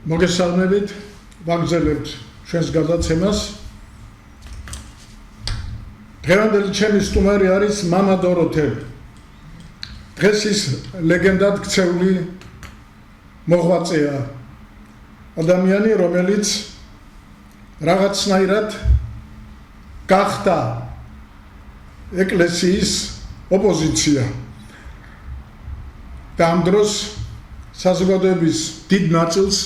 მოგესალმებით, ვაგრძელებთ ჩვენს გადაცემას. დღევანდელი ჩემი სტუმარი არის მამა დოროთე. დღეს ის ლეგენდად ქცეული მოღვაწეა. ადამიანი, რომელიც რაღაცნაირად გახდა ეკლესიის ოპოზიცია. და ამ დროს საზოგადოების დიდ ნაწილს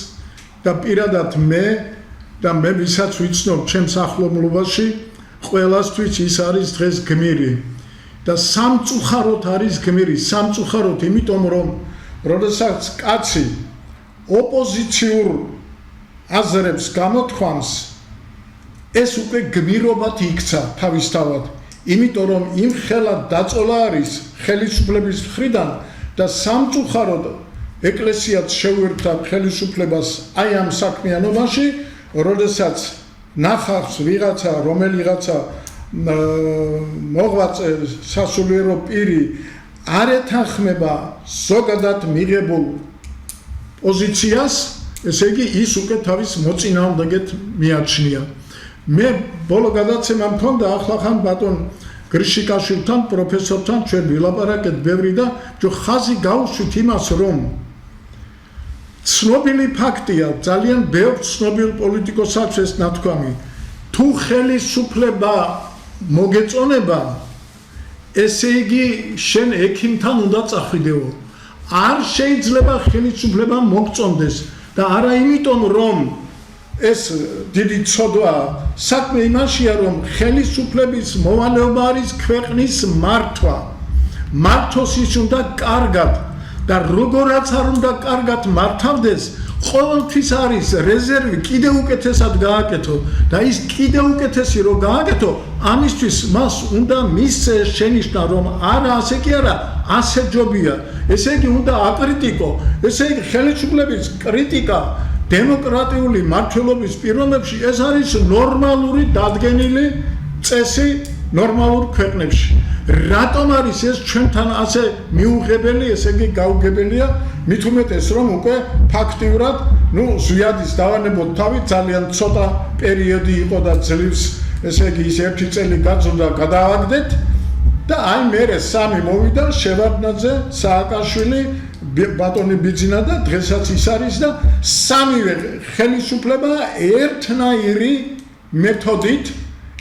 და პირადად მე ვისაც ვიცნობ ჩემს ახლომლობაში, ყველასთვის ის არის დღეს გმირი. და სამწუხაროდ არის გმირი, სამწუხაროდ, იმიტომ რომ როდესაც კაცი ოპოზიციურ აზრებს გამოთქვამს, ეს უკვე გმირობად იქცა თავისთავად, იმიტომ რომ იმ ხელად დაწოლა არის ხელისუფლების მხრიდან და სამწუხაროდ ეკლესიაც შეუერთდა ხელისუფლებას აი ამ საქმიანობაში, როდესაც ნახავს ვიღაცა, რომელიღაცა მოღვაწე სასულიერო პირი არ ეთანხმება ზოგადად მიღებულ პოზიციას, ესე იგი ის უკვე თავის მოწინააღმდეგედ მიაჩნია. მე ბოლო გადაცემა მქონდა ახლახან ბატონ გრიშიკაშვილთან, პროფესორთან ჩვენ ვილაპარაკეთ ბევრი და ხაზი გავუშვით იმას, რომ ცნობილი ფაქტია, ძალიან ბევრ ცნობილ პოლიტიკოსებს ეს ნათქვამი, თუ ხელისუფლება მოგეწონება, ესე იგი შენ ექიმთან უნდა წახვიდეო. არ შეიძლება ხელისუფლება მოგწონდეს და არა იმიტომ, რომ ეს დიდი ცოდვა, საქმე იმაშია, რომ ხელისუფლების მოვალეობა არის ქვეყნის მართვა. მართოს ის უნდა კარგად და როგორაც არ უნდა კარგად მართავდეს, ყოველთვის არის რეზერვი კიდე უკეთესად გააკეთო და ის კიდე უკეთესი რო გააკეთო, ამისთვის მას უნდა მისცე შენიშნა, რომ არა ასე კი არა, ასე ჯობია. ესე იგი უნდა აკრიტიკო, ესე იგი ხელისუფლების კრიტიკა დემოკრატიული მმართველობის პირობებში ეს არის ნორმალური დადგენილი წესი ნორმალურ ქვეყნებში. რატომ არის ეს ჩვენთან ასე მიუღებელი, ესე იგი გაუგებელია, მით უმეტეს რომ უკვე ფაქტიურად, ზვიადის დავანებოთ თავი, ძალიან ცოტა პერიოდი იყო და ძლივს, ესე იგი ის 1 წელი გაძვდა გადავაგდეთ და აი მერე 3 მოვიდა, შევარდნაძე, სააკაშვილი, ბატონი ბიძინა და დღესაც ის არის და სამივე ხელისუფლება ერთნაირი მეთოდით,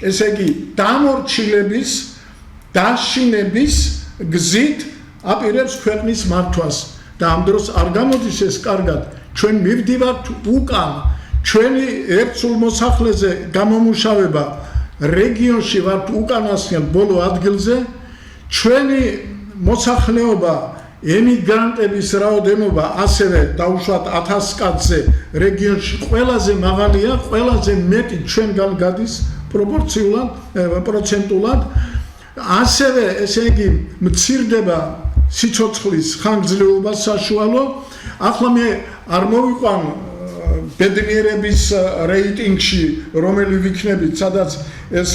ესე იგი დამორჩილების, დაშინების გზით აპირებს ქვეყნის მართვას და ამ დროს არ გამოდის ეს კარგად. ჩვენ მივდივართ უკან, ჩვენი ერთსულ მოსახლეზე გამომუშავება რეგიონში ვართ უკანასკენ ბოლო ადგილზე, ჩვენი მოსახლეობა ემიგრანტების რაოდენობა ასევე დაუშვათ 1000 კაცზე რეგიონში ყველაზე მაღალია, ყველაზე მეტი ჩვენგან გადის პროპორციულად, პროცენტულად, ასევე ესე იგი მცირდება სიცოცხლის ხანგრძლივობა საშუალო. ახლა მე არ მოვიყვან ბედნიერების რეიტინგში, რომელი ვიქნებით, სადაც ეს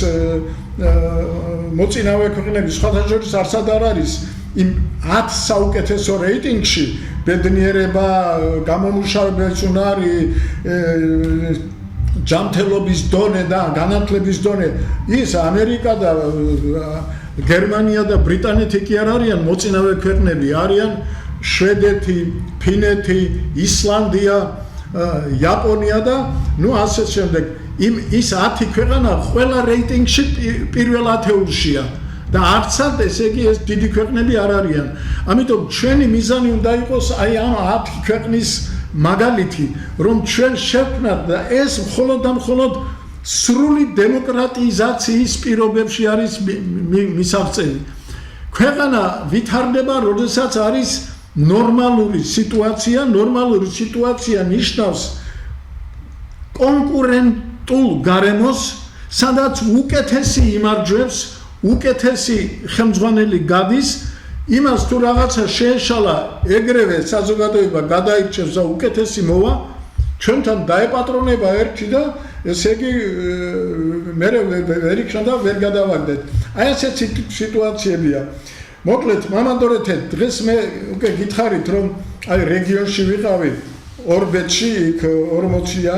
მოწინავე ქვეყნების სხვათა შორის არსად არ არის იმ 10 საუკეთესო რეიტინგში, ბედნიერება, გამომუშავების უნარი, ჯანმრთელობის დონე და განათლების დონე, ის ამერიკა და გერმანია და ბრიტანეთი კი არ არიან მოწინავე ქვეყნები, არიან შვედეთი, ფინეთი, ისლანდია, იაპონია და ასე შემდეგ. ის 10 ქვეყანა ყველა რეიტინგში პირველ ათეულშია. და არცად ესე იგი ეს დიდი ქვეყნები არ არიან. ამიტომ ჩვენი მიზანი უნდა იყოს აი ამ 10 ქვეყნის მაგალითი, რომ ჩვენ შევქმნათ და ეს მხოლოდ და მხოლოდ სრული დემოკრატიზაციის პირობებში არის მისაღწევი. ქვეყანა ვითარდება, როდესაც არის ნორმალური სიტუაცია. ნორმალური სიტუაცია ნიშნავს კონკურენტულ გარემოს, სადაც უკეთესი იმარჯვებს, უკეთესი ხელმძღვანელი გადის, იმას თუ რაღაცა შეეშალა, ეგრევე საზოგადოება გადაირჩევს და უკეთესი მოვა, ჩვენთან დაეპატრონება ერთი და ესე იგი მე ვერ იქნა და ვერ გადავაგდეთ. აი ასეთ სიტუაციებია. მოკლედ, მამა დოროთე, დღეს მე უკვე გითხარით, რომ აი რეგიონში ვიყავი ორბეთში იქ 40-ია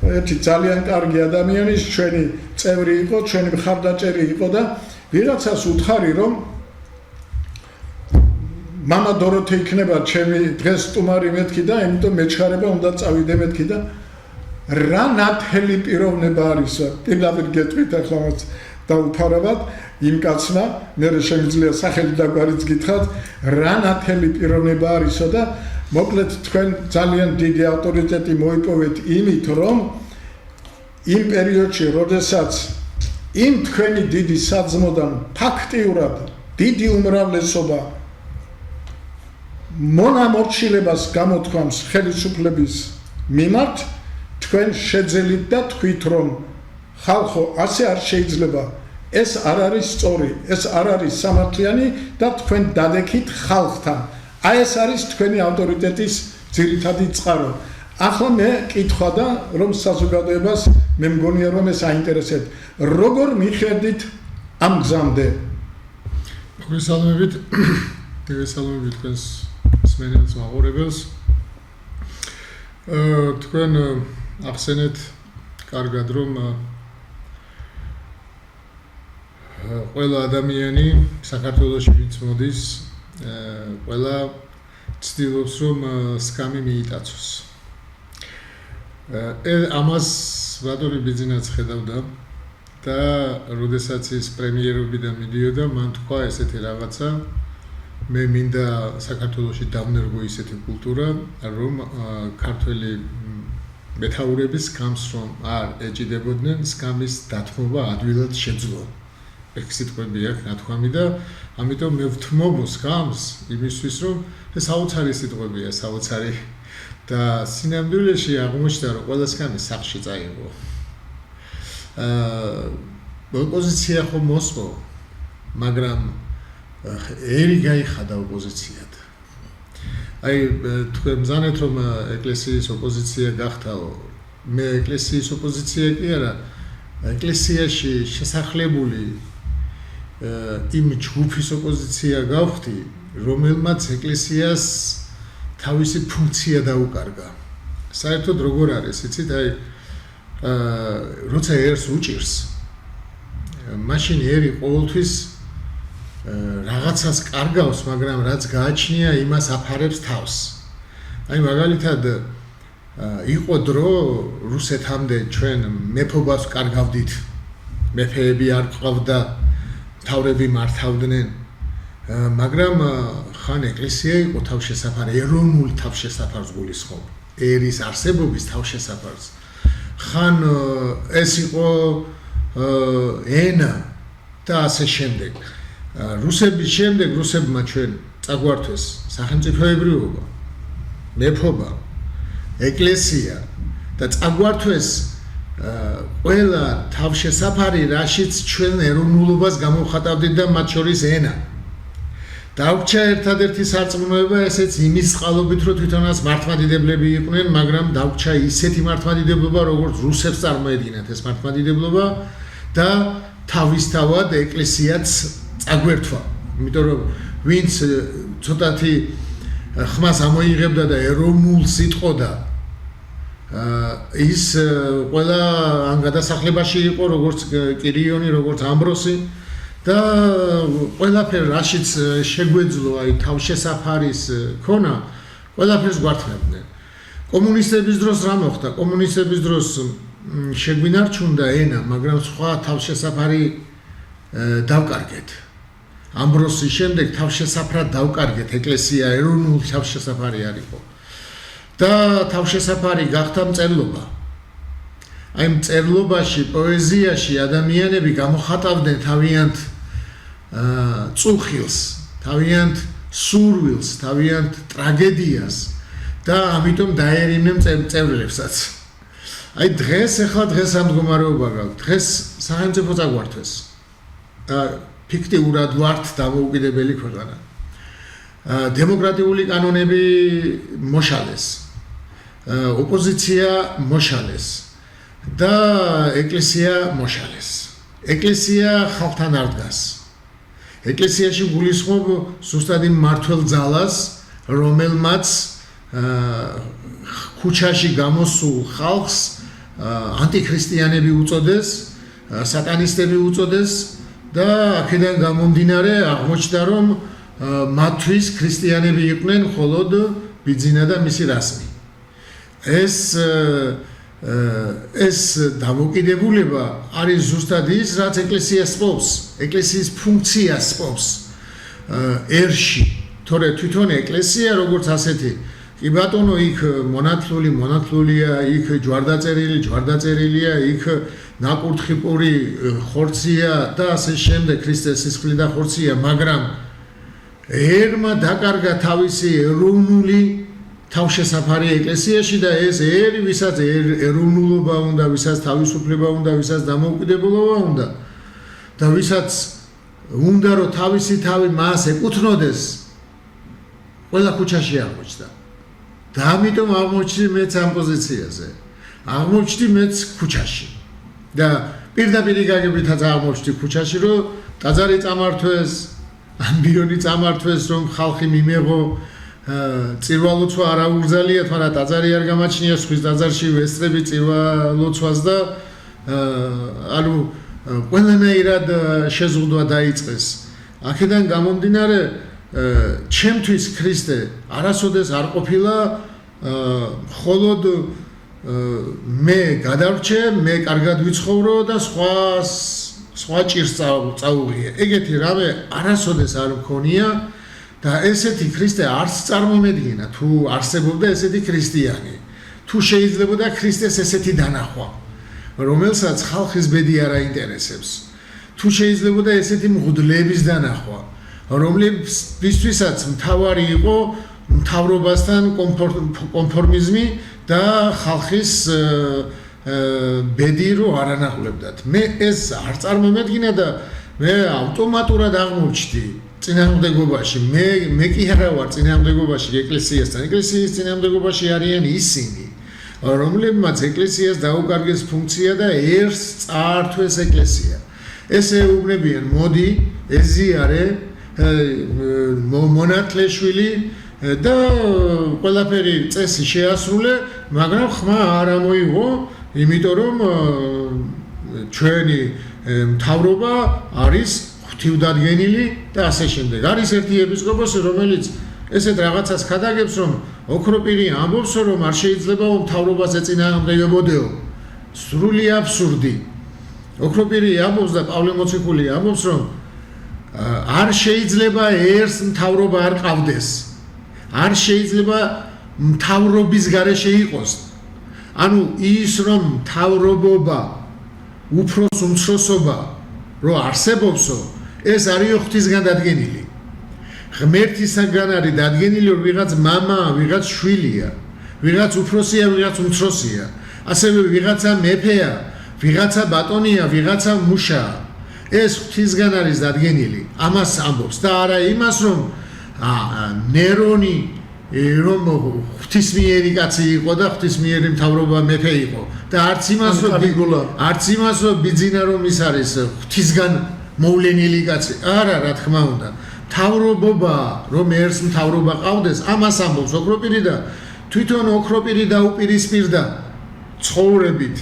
ერთი ძალიან კარგი ადამიანი ჩვენი წევრი იყო, ჩვენი მხარდაჭერი იყო და ვიღაცას უთხარი რომ მამა დოროთე იქნება ჩემი დღეს სტუმარი მეთქი და იმიტომ მეჩხარება უნდა წავიდე მეთქი და რა ნათელი პიროვნება არის პირდაპირ გეტყვით ახლა მას დაუფარავად იმ კაცმა მე შემიძლია სახელი და გვარიც გითხრათ რა ნათელი პიროვნება არისო და მოკლედ თქვენ ძალიან დიდი ავტორიტეტი მოიპოვეთ იმით რომ იმ პერიოდში როდესაც იმ თქვენი დიდი საძმოდან ფაქტიურად დიდი უმრავლესობა მონამორჩილებას გამოთქვამს ხელისუფლების მიმართ თქვენ შეძელით და თქვით რომ ხალხო ასე არ შეიძლება ეს არ არის სწორი ეს არ არის სამართლიანი და თქვენ დადექით ხალხთან აი ეს არის თქვენი ავტორიტეტის ძირითადი წყარო ახლა მე კითხვა და რომ საზოგადოებას მე მგონია რომ ეს აინტერესებს როგორ მიხედით ამ გზამდე მოგესალმებით თქვენს მსმენელს მაყურებელს თქვენ ახსენეთ კარგად რომ ყველა ადამიანი საქართველოში ვინც მოდის ყველა ცდილობს რომ სკამი მიიტაცოს ამას ვადორი ბიძინაც ხედავდა და როდესაც ის პრემიერობიდან მიდიოდა მან თქვა ესეთი რაღაცა მე მინდა საქართველოში დავნერგო ისეთი კულტურა რომ ქართველი მეთაურები სკამს რომ არ ეჭიდებოდნენ სკამის დათმობა ადვილად შეძლო ეგ სიტყვები აქვს ნათქვამი და ამიტომ მე ვთმობ სკამს იმისთვის რომ ეს საოცარი სიტყვებია საოცარი და სინამდვილეში აღმოჩნდა რომ ყველა სკამი სახში წაიღო ოპოზიცია ხომ მოსყო მაგრამ ერი გაიხადა ოპოზიციად აი თქვენ მზანეთ რომ ეკლესიის ოპოზიცია გახთაო მე ეკლესიის ოპოზიცია კი არა ეკლესიაში შესახლებული იმ ჯგუფის ოპოზიცია გავხდი რომელმაც ეკლესიას თავისი ფუნქცია დაუკარგა საერთოდ როგორ არის იცით აი როცა ერს უჭირს მაშინ ერი ყოველთვის რაღაცას კარგავს მაგრამ რაც გააჩნია იმას აფარებს თავს აი მაგალითად იყო დრო რუსეთამდე ჩვენ მეფობას კარგავდით მეფეები არ ყავდა მთავრები მართავდნენ მაგრამ ხან ეკლესია იყო თავშესაფარი ეროვნული თავშესაფარს გულისხმობ ერის არსებობის თავშესაფარს ხან ეს იყო ენა და ასე შემდეგ რუსების შემდეგ რუსებმა ჩვენ წაგვართვეს სახელმწიფოებრიობა მეფობა ეკლესია და წაგვართვეს ყველა თავშესაფარი რაშიც ჩვენ ეროვნულობას გამოვხატავდით და მათ შორის ენა დაგვჭა ერთადერთი სარწმუნოება ესეც იმის წყალობით რომ თვითონაც მართლმადიდებლები იყვნენ მაგრამ დაგვჭა ისეთი მართლმადიდებლობა როგორც რუსებს წარმოედგინათ ეს მართლმადიდებლობა და თავისთავად ეკლესიაც წაგვერთვა იმიტომ რომ ვინც ცოტათი ხმას ამოიღებდა და ეროვნულს იტყოდა ის ყველა ან გადასახლებაში იყო როგორც კირიონი როგორც ამბროსი და ყველაფერ რაშიც შეგვეძლო აი თავშესაფარის ქონა ყველაფერს გვართმევდნენ კომუნისტების დროს რა მოხდა კომუნისტების დროს შეგვინარჩუნდა ენა მაგრამ სხვა თავშესაფარი დავკარგეთ ამბროსის შემდეგ თავშესაფრად დავკარგეთ ეკლესია ეროვნული თავშესაფარი არისო და თავშესაფარი გახდა მწერლობა აი მწერლობაში პოეზიაში ადამიანები გამოხატავდნენ თავიანთ წუხილს თავიანთ სურვილს თავიანთ ტრაგედიას და ამიტომ დაერინნენ მწერლებსაც აი დღეს ამ მდგომარეობა გაქვს დღეს სახელმწიფო წაგვართვეს ფიქტიურად ვართ დამოუკიდებელი ქვეყანა დემოკრატიული კანონები მოშალეს ოპოზიცია მოშალეს და ეკლესია მოშალეს ეკლესია ხალხთან არ დგას ეკლესიაში გულისხმობ ზუსტად იმ მმართველ ძალას რომელმაც ქუჩაში გამოსულ ხალხს ანტიქრისტიანები უწოდეს, სატანისტები უწოდეს და აქედან გამომდინარე აღმოჩნდა რომ მათთვის ქრისტიანები იყვნენ მხოლოდ ბიძინა და მისი რასმი. ეს დამოკიდებულება არის ზუსტად ის, რაც ეკლესიას პოვს, ეკლესიის ფუნქციას პოვს ერში, თორე თვითონ ეკლესია როგორც ასეთი, კი ბატონო, იქ მონათლულია, იქ ჯვარდაწერილია, იქ ნაკურთხი ხორცია და ასე შემდეგ, ქრისტეს სისხლი და ხორცია, მაგრამ ერმა დაკარგა თავისი ეროვნული თავშესაფარი ეკლესიაში და ეს ერი, ვისაც ეროვნულობა უნდა, ვისაც თავისუფლება უნდა, ვისაც დამოუკიდებლობა უნდა და ვისაც უნდა რომ თავისი თავი მას ეკუთვნოდეს, ყველა ქუჩაში აღმოჩნდა. და ამიტომ აღმოჩნდი მეც ამ პოზიციაზე. აღმოჩნდი მეც ქუჩაში. და პირდაპირ გაგებითაც აღმოჩნდი ქუჩაში, რომ ტაძარი წამართვეს, ამბიონი წამართვეს, რომ ხალხი მიმეღო წირვალოცვა არ აუგზალიათ, მაგრამ ტაძარი არ გამაჩნია, სხვის ტაძარში ვესწრები წირვალოცვას და ანუ ყველანაირად შეზღუდვა დაიწყეს. აქედან გამომდინარე, ჩემთვის ქრისტე არასოდეს არ ყოფილა მხოლოდ მე გადავრჩე, მე კარგად ვიცხოვრო და სხვა ჭირს წაუღია. ეგეთი რამე არასოდეს არ მქონია და ესეთი ქრისტე არც წარმომედგინა თუ არსებობდა ესეთი ქრისტიანი. თუ შეიძლებოდა ქრისტეს ესეთი დანახვა, რომელსაც ხალხის ბედი არ აინტერესებს. თუ შეიძლებოდა ესეთი მღვდლების დანახვა, რომლებისთვისაც მთავარი იყო მთავრობასთან კონფორმიზმი და ხალხის ბედი რო არ ანახლებდათ. მე ეს არ წარმომედგინა და მე ავტომატურად აღმოჩნდი წინააღმდეგობაში. მე კი არა ვარ წინააღმდეგობაში ეკლესიასთან. ეკლესიის წინააღმდეგობაში არიან ისინი, რომლებმაც ეკლესიას დაუკარგეს ფუნქცია და ერს წაართვეს ეკლესია. ესე ეუბნებიან, მოდი, ეზიარე, მონათლეშვილი და ყველაფერი წესი შეასრულე, მაგრამ ხმა არ ამოიღო, იმიტომ რომ ჩვენი მთავრობა არის ღვთივდადგენილი და ასე შემდეგ. არის ერთი ეპისკოპოსი, რომელიც ესეთ რაღაცას ქადაგებს, რომ ოქროპირი ამბობს, რომ არ შეიძლება მთავრობას ეწინააღმდეგებოდეო. სრული აბსურდი. ოქროპირი ამბობს და პავლე მოციქული ამბობს, რომ არ შეიძლება ერს მთავრობა არ ყავდეს. არ შეიძლება მთავრობის გარეშე იყოს. ანუ ის რომ მთავრობობა, უფროს უმცროსობა რო არსებობსო, ეს არის ღვთისგან დადგენილი. ღმერთისგან არის დადგენილი, რომ ვიღაც მამაა, ვიღაც შვილია, ვიღაც უფროსია, ვიღაც უმცროსია. ასევე ვიღაცა მეფეა, ვიღაცა ბატონია, ვიღაცა მუშაა. ეს ღვთისგან არის დადგენილი. ამას ამბობს და არა იმას, რომ ნერონი რომ ღვთისმიერი კაცი იყო და ღვთისმიერი მთავრობა მეფე იყო და არც იმას რომ ბიძინა რომ ის არის ღვთისგან მოვლენილი კაცი. არა, რა თქმა უნდა. მთავრობა რომ ერს მთავრობა ყავდეს, ამას ამბობს ოქროპირი და თვითონ ოქროპირი დაუპირისპირდა ცხოვრებით.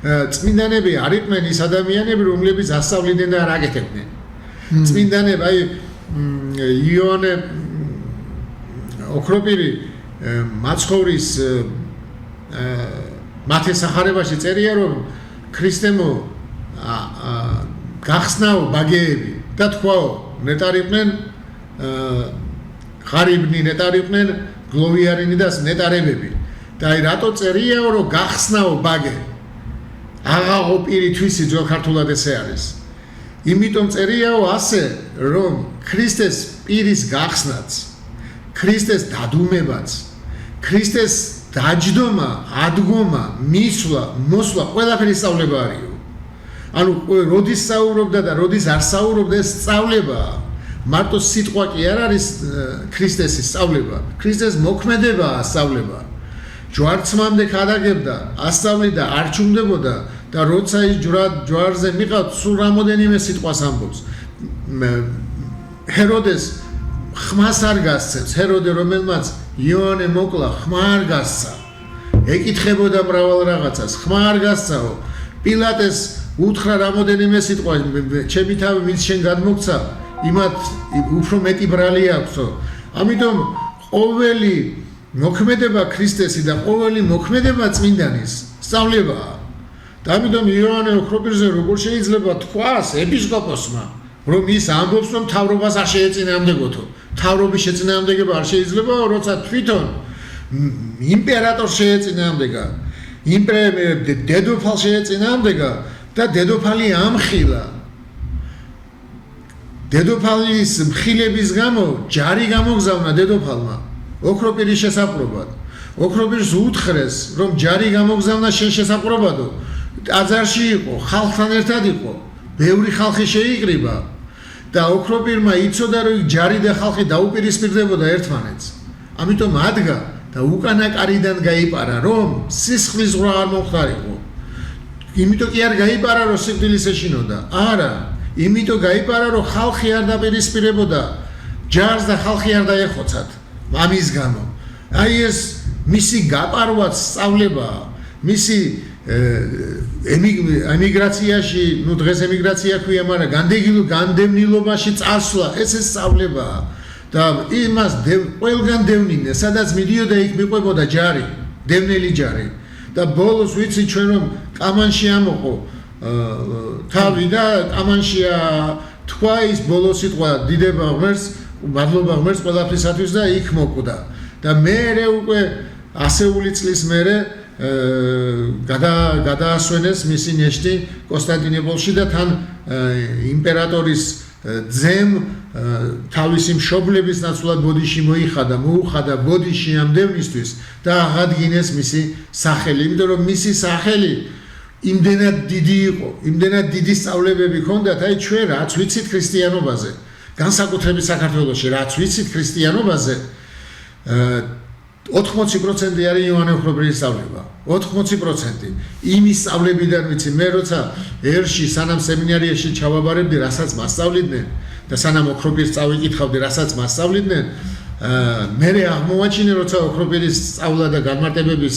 წმინდანები არ იყვნენ ის ადამიანები, რომლებიც ასწავლიდნენ და არ აკეთებდნენ. წმინდანები, აი იოანე ოქროპირი მაცხოვრის მათესახარებაში წერია, რომ ქრისტემო გახსნაო ბაგეები და თქვაო, ნეტარიყვნენ ღარიბნი, ნეტარიყვნენ გლოვიარინი და ნეტარებები. და აი რატო წერიაო, რომ გახსნაო ბაგე? აღაღო პირი თვისი ძველ ქართულად ესე არის. იმიტომ წერიაო ასე, რომ ქრისტეს პირის გახსნაც, ქრისტეს დადუმებაც, ქრისტეს დაჯდომა, ადგომა, მისვლა, მოსვლა, ყველაფერი სწავლება არისო. ანუ როდის საუბრობდა და როდის არ საუბრობდა, ეს სწავლებაა. მარტო სიტყვა კი არ არის ქრისტეს სწავლება, ქრისტეს მოქმედებაა სწავლება. ჯვარცმამდე ქადაგებდა, ასწავლიდა, არ ჩუმდებოდა და როცა ის ჯვარზე მიყავთ, სულ რამოდენიმე სიტყვას ამბობს. ჰეროდეს ხმას არ გასცემს, ჰეროდე რომელმაც იონე მოკლა ხმარ გასცა ეკითხებოდა მრავალ რაღაცას ხმარ გასცაო პილატეს უთხრა რამოდენიმე სიტყვა ჩემი თავი ვინც შენ გადმოგცა იმათ უფრო მეტი ბრალი აქვსო ამიტომ ყოველი მოქმედება ქრისტესი და ყოველი მოქმედება წმინდანის სწავლებაა და ამიტომ იოანე ოქროპირზე როგორ შეიძლება თქვას ეპისკოპოსმა რომ ის ამბობს რომ თავრობას არ შეეწინააღმდეგოთო თავრობის შეწინააღმდეგება არ შეიძლება როცა თვითონ იმპერატორს შეეწინააღმდეგა დედოფალს შეეწინააღმდეგა და დედოფალი ამხილა დედოფალის მხილების გამო ჯარი გამოგზავნა დედოფალმა ოქროპირის შესაყრობად ოქროპირს უთხრეს რომ ჯარი გამოგზავნა შენ შესაყრობადო ტაძარში იყო ხალხთან ერთად იყო ბევრი ხალხი შეიკრიბა და ოქროპირმა იცოდა რომ ჯარი და ხალხი დაუპირისპირდებოდა ერთმანეთს ამიტომ ადგა და უკანა კარიდან გაიპარა რომ სისხლის ზღვა არ მომხდარიყო იმიტომ კი არ გაიპარა რომ სიკვდილის ეშინოდა არა იმიტომ გაიპარა რომ ხალხი არ დაპირისპირებოდა ჯარს და ხალხი არ დაეხოცათ ამის გამო აი ეს მისი გაპარვაც სწავლებაა მისი ემიგრაციაში ნუ დღეს ემიგრაცია ქვია მაგრამ განდევნილობაში წასვლა ეს სწავლებაა და იმას ყველგან დევნინე სადაც მიდიოდა იქ მიყვებოდა ჯარი დევნილი ჯარი და ბოლოს ვიცი ჩვენ რომ კამანში ამოყო თავი და კამანშია თქვა ის ბოლოს სიტყვა დიდება ღმერთს მადლობა ღმერთს ყველაფრისათვის და იქ მოკვდა და მე უკვე ასეული წლის მერე გადაასვენეს მისი ნეშტი კონსტანტინოპოლში და თან იმპერატორის ძემ თავისი მშობლების ნაცვლად ბოდიში მოუხადა ბოდიში ამ დევნისთვის და აღადგინეს მისი სახელი იმიტომ რომ მისი სახელი იმდენად დიდი იყო იმდენად დიდი სწავლებები ჰქონდათ აი ჩვენ რაც ვიცით ქრისტიანობაზე განსაკუთრებით საქართველოში რაც ვიცით ქრისტიანობაზე 80% არის იოანე ოქროპირის სწავლება 80% იმის სწავლებიდან ვიცი მე როცა ერში სანამ სემინარიაში ჩავაბარებდი რასაც მასწავლიდნენ და სანამ ოქროპირს წავიკითხავდი რასაც მასწავლიდნენ მე აღმოვაჩინე როცა ოქროპირის სწავლა და განმარტებების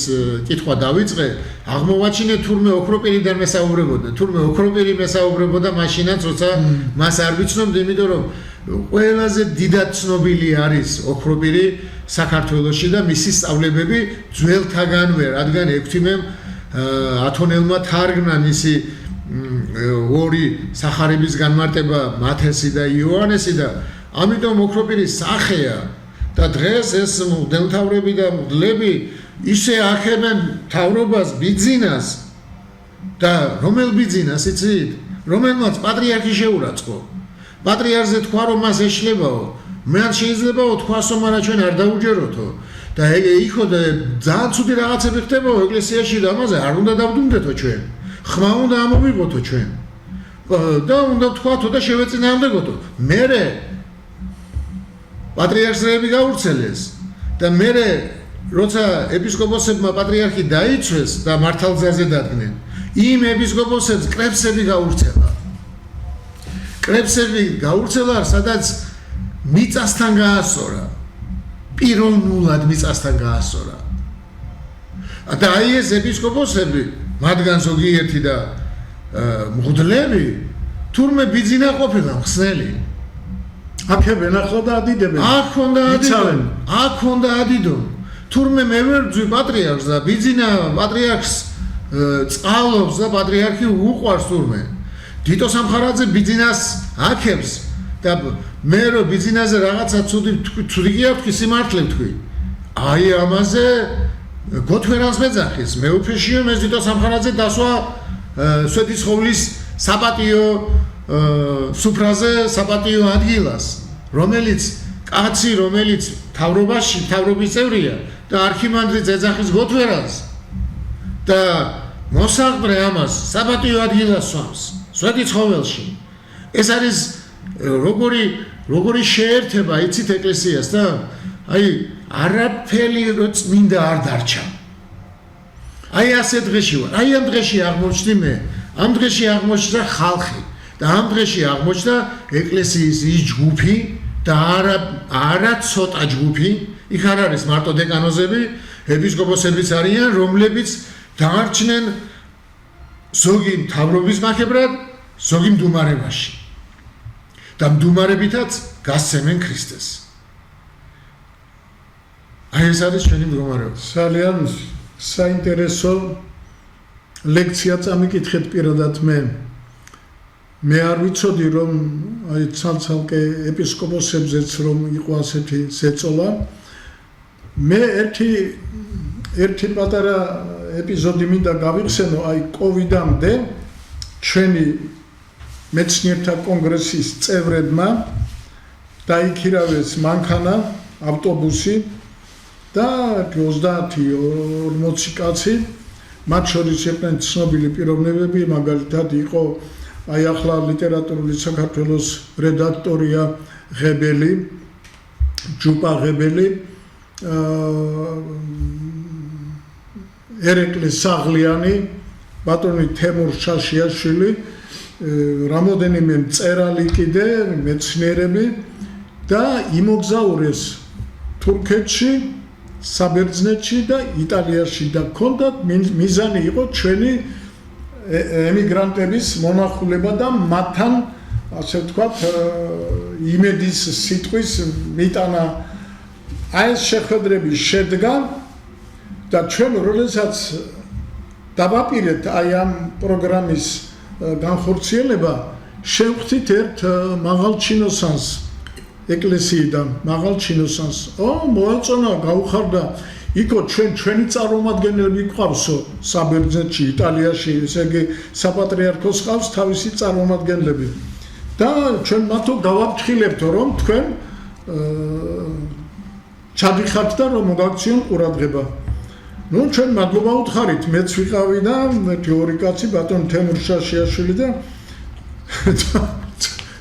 კითხვა დავიწყე აღმოვაჩინე თურმე ოქროპირიდან მესაუბრებოდნენ თურმე ოქროპირი მესაუბრებოდა მაშინაც როცა მას არ ვიცნობდი იმიტომ რომ ყველაზე დიდად ცნობილი არის ოქროპირი საქართველოში და მისი სწავლებები ძველთაგანვე რადგან ექვთიმემ ათონელმა თარგმნა მისი ორი სახარების განმარტება მათესი და იოანესი და ამიტომ ოქროპირის სახეა და დღეს ეს მღვდელმთავრები და მღვდლები ისე ახებენ თავრობას ბიძინას და რომელ ბიძინას იცით რომელმაც პატრიარქი შეურაცხო პატრიარქზე თქვა რომ მას ეშლებაო მან შეიძლებაო თქვასო მაგრამ ჩვენ არ დაუჯეროთო და იქო და ძალიან ცუდი რაღაცები ხდებაო ეკლესიაში და ამაზე არ უნდა დავდუმდეთო ჩვენ ხმა უნდა ამოვიღოთო ჩვენ და უნდა თქვათო და შევეწინააღმდეგოთო მერე პატრიარქები გაურცელეს და მერე როცა ეპისკოპოსებმა პატრიარქი დაიცვეს და მართალგზაზე დადგნენ იმ ეპისკოპოსებს კრებსები გაურცელა სადაც მიწასთან გაასწორა პიროვნულად მიწასთან გაასწორა და აი ეს ეპისკოპოსები მათგან ზოგიერთი და მღვდლები თურმე ბიძინა ყოფილა ხსნელი აქებენ ახლა და ადიდებენ აქ უნდა ადიდონ თურმე მე ვერ ვძვი პატრიარქს და ბიძინა პატრიარქს წყალობს და პატრიარქი უყვარს თურმე დიტო სამხარაძე ბიძინას აქებს და მე რომ ბიძინაზე რაღაცა ცუდი კი არ თქვი სიმართლე ვთქვი აი ამაზე გოთვერანს მეძახის მე უფეშიო მე დიტო სამხარაძე დასვა სვეტიცხოვლის საპატიო სუფრაზე საპატიო ადგილას რომელიც კაცი რომელიც თავრობის წევრია და არქიმანდრიტ ეძახის გოთვერანს და მოსაყრე ამას საპატიო ადგილას სვამს სვეტიცხოველში ეს არის როგორი შეერთება იცით ეკლესიასთან აი არაფერი რო წმინდა არ დარჩა აი ასე დღეში ვარ აი ამ დღეში აღმოჩნდი მე ამ დღეში აღმოჩნდა ხალხი და ამ დღეში აღმოჩნდა ეკლესიის ის ჯგუფი და არა ცოტა ჯგუფი, იქ არ არის მარტო დეკანოზები, ეპისკოპოსებიც არიან, რომლებიც დაარჩნენ ზოგი მთავრობის მახებრად, ზოგი მდუმარებაში. და მდუმარებითაც გასცემენ ქრისტეს. აი ეს არის ჩვენი მდგომარეობა. ძალიან საინტერესო ლექცია წამიკითხეთ პირადად მე. მე არ ვიცოდი რომ აი ცალ-ცალკე ეპისკოპოსებზეც რომ იყო ასეთი ზეწოლა. მე ერთი პატარა ეპიზოდი მინდა გავიხსენო, აი კოვიდამდე ჩვენი მეცნიერთა კონგრესის წევრებმა დაიქირავეს მანქანა, ავტობუსი და 30-40 კაცი, მათ შორის იყვნენ ცნობილი პიროვნებები, მაგალითად იყო აი ახლა ლიტერატურული საქართველოს რედაქტორია ღებელი, ჯუპა ღებელი, ერეკლე საღლიანი, ბატონი თემურ შაშიაშვილი, რამოდენიმე მწერალი კიდე, მეცნიერები და იმოგზაურეს თურქეთში, საბერძნეთში და იტალიაში და ჰქონდათ მიზანი იყო ჩვენი ემიგრანტების მონახულება და მათთან ასე ვთქვათ იმედის სიტყვის მიტანა. აი ეს შეხვედრები შედგა და ჩვენ როდესაც დავაპირეთ აი ამ პროგრამის განხორციელება, შევხვდით ერთ მაღალ ჩინოსანს ეკლესიიდან, მაღალ ჩინოსანს. მოეწონა, გაუხარდა, იქო ჩვენი წარმომადგენლები გვყავსო საბერძნეთში, იტალიაში, ესე იგი საპატრიარქოს ყავს თავისი წარმომადგენლები. და ჩვენ მათო გავაფრთხილებთო, რომ თქვენ ჩადიხართ და რომ მოგაქციონ ყურადღება. ნუ ჩვენ მადლობა უთხარით, მეც ვიყავი და ორი კაცი, ბატონ თემურ შაშიაშვილი და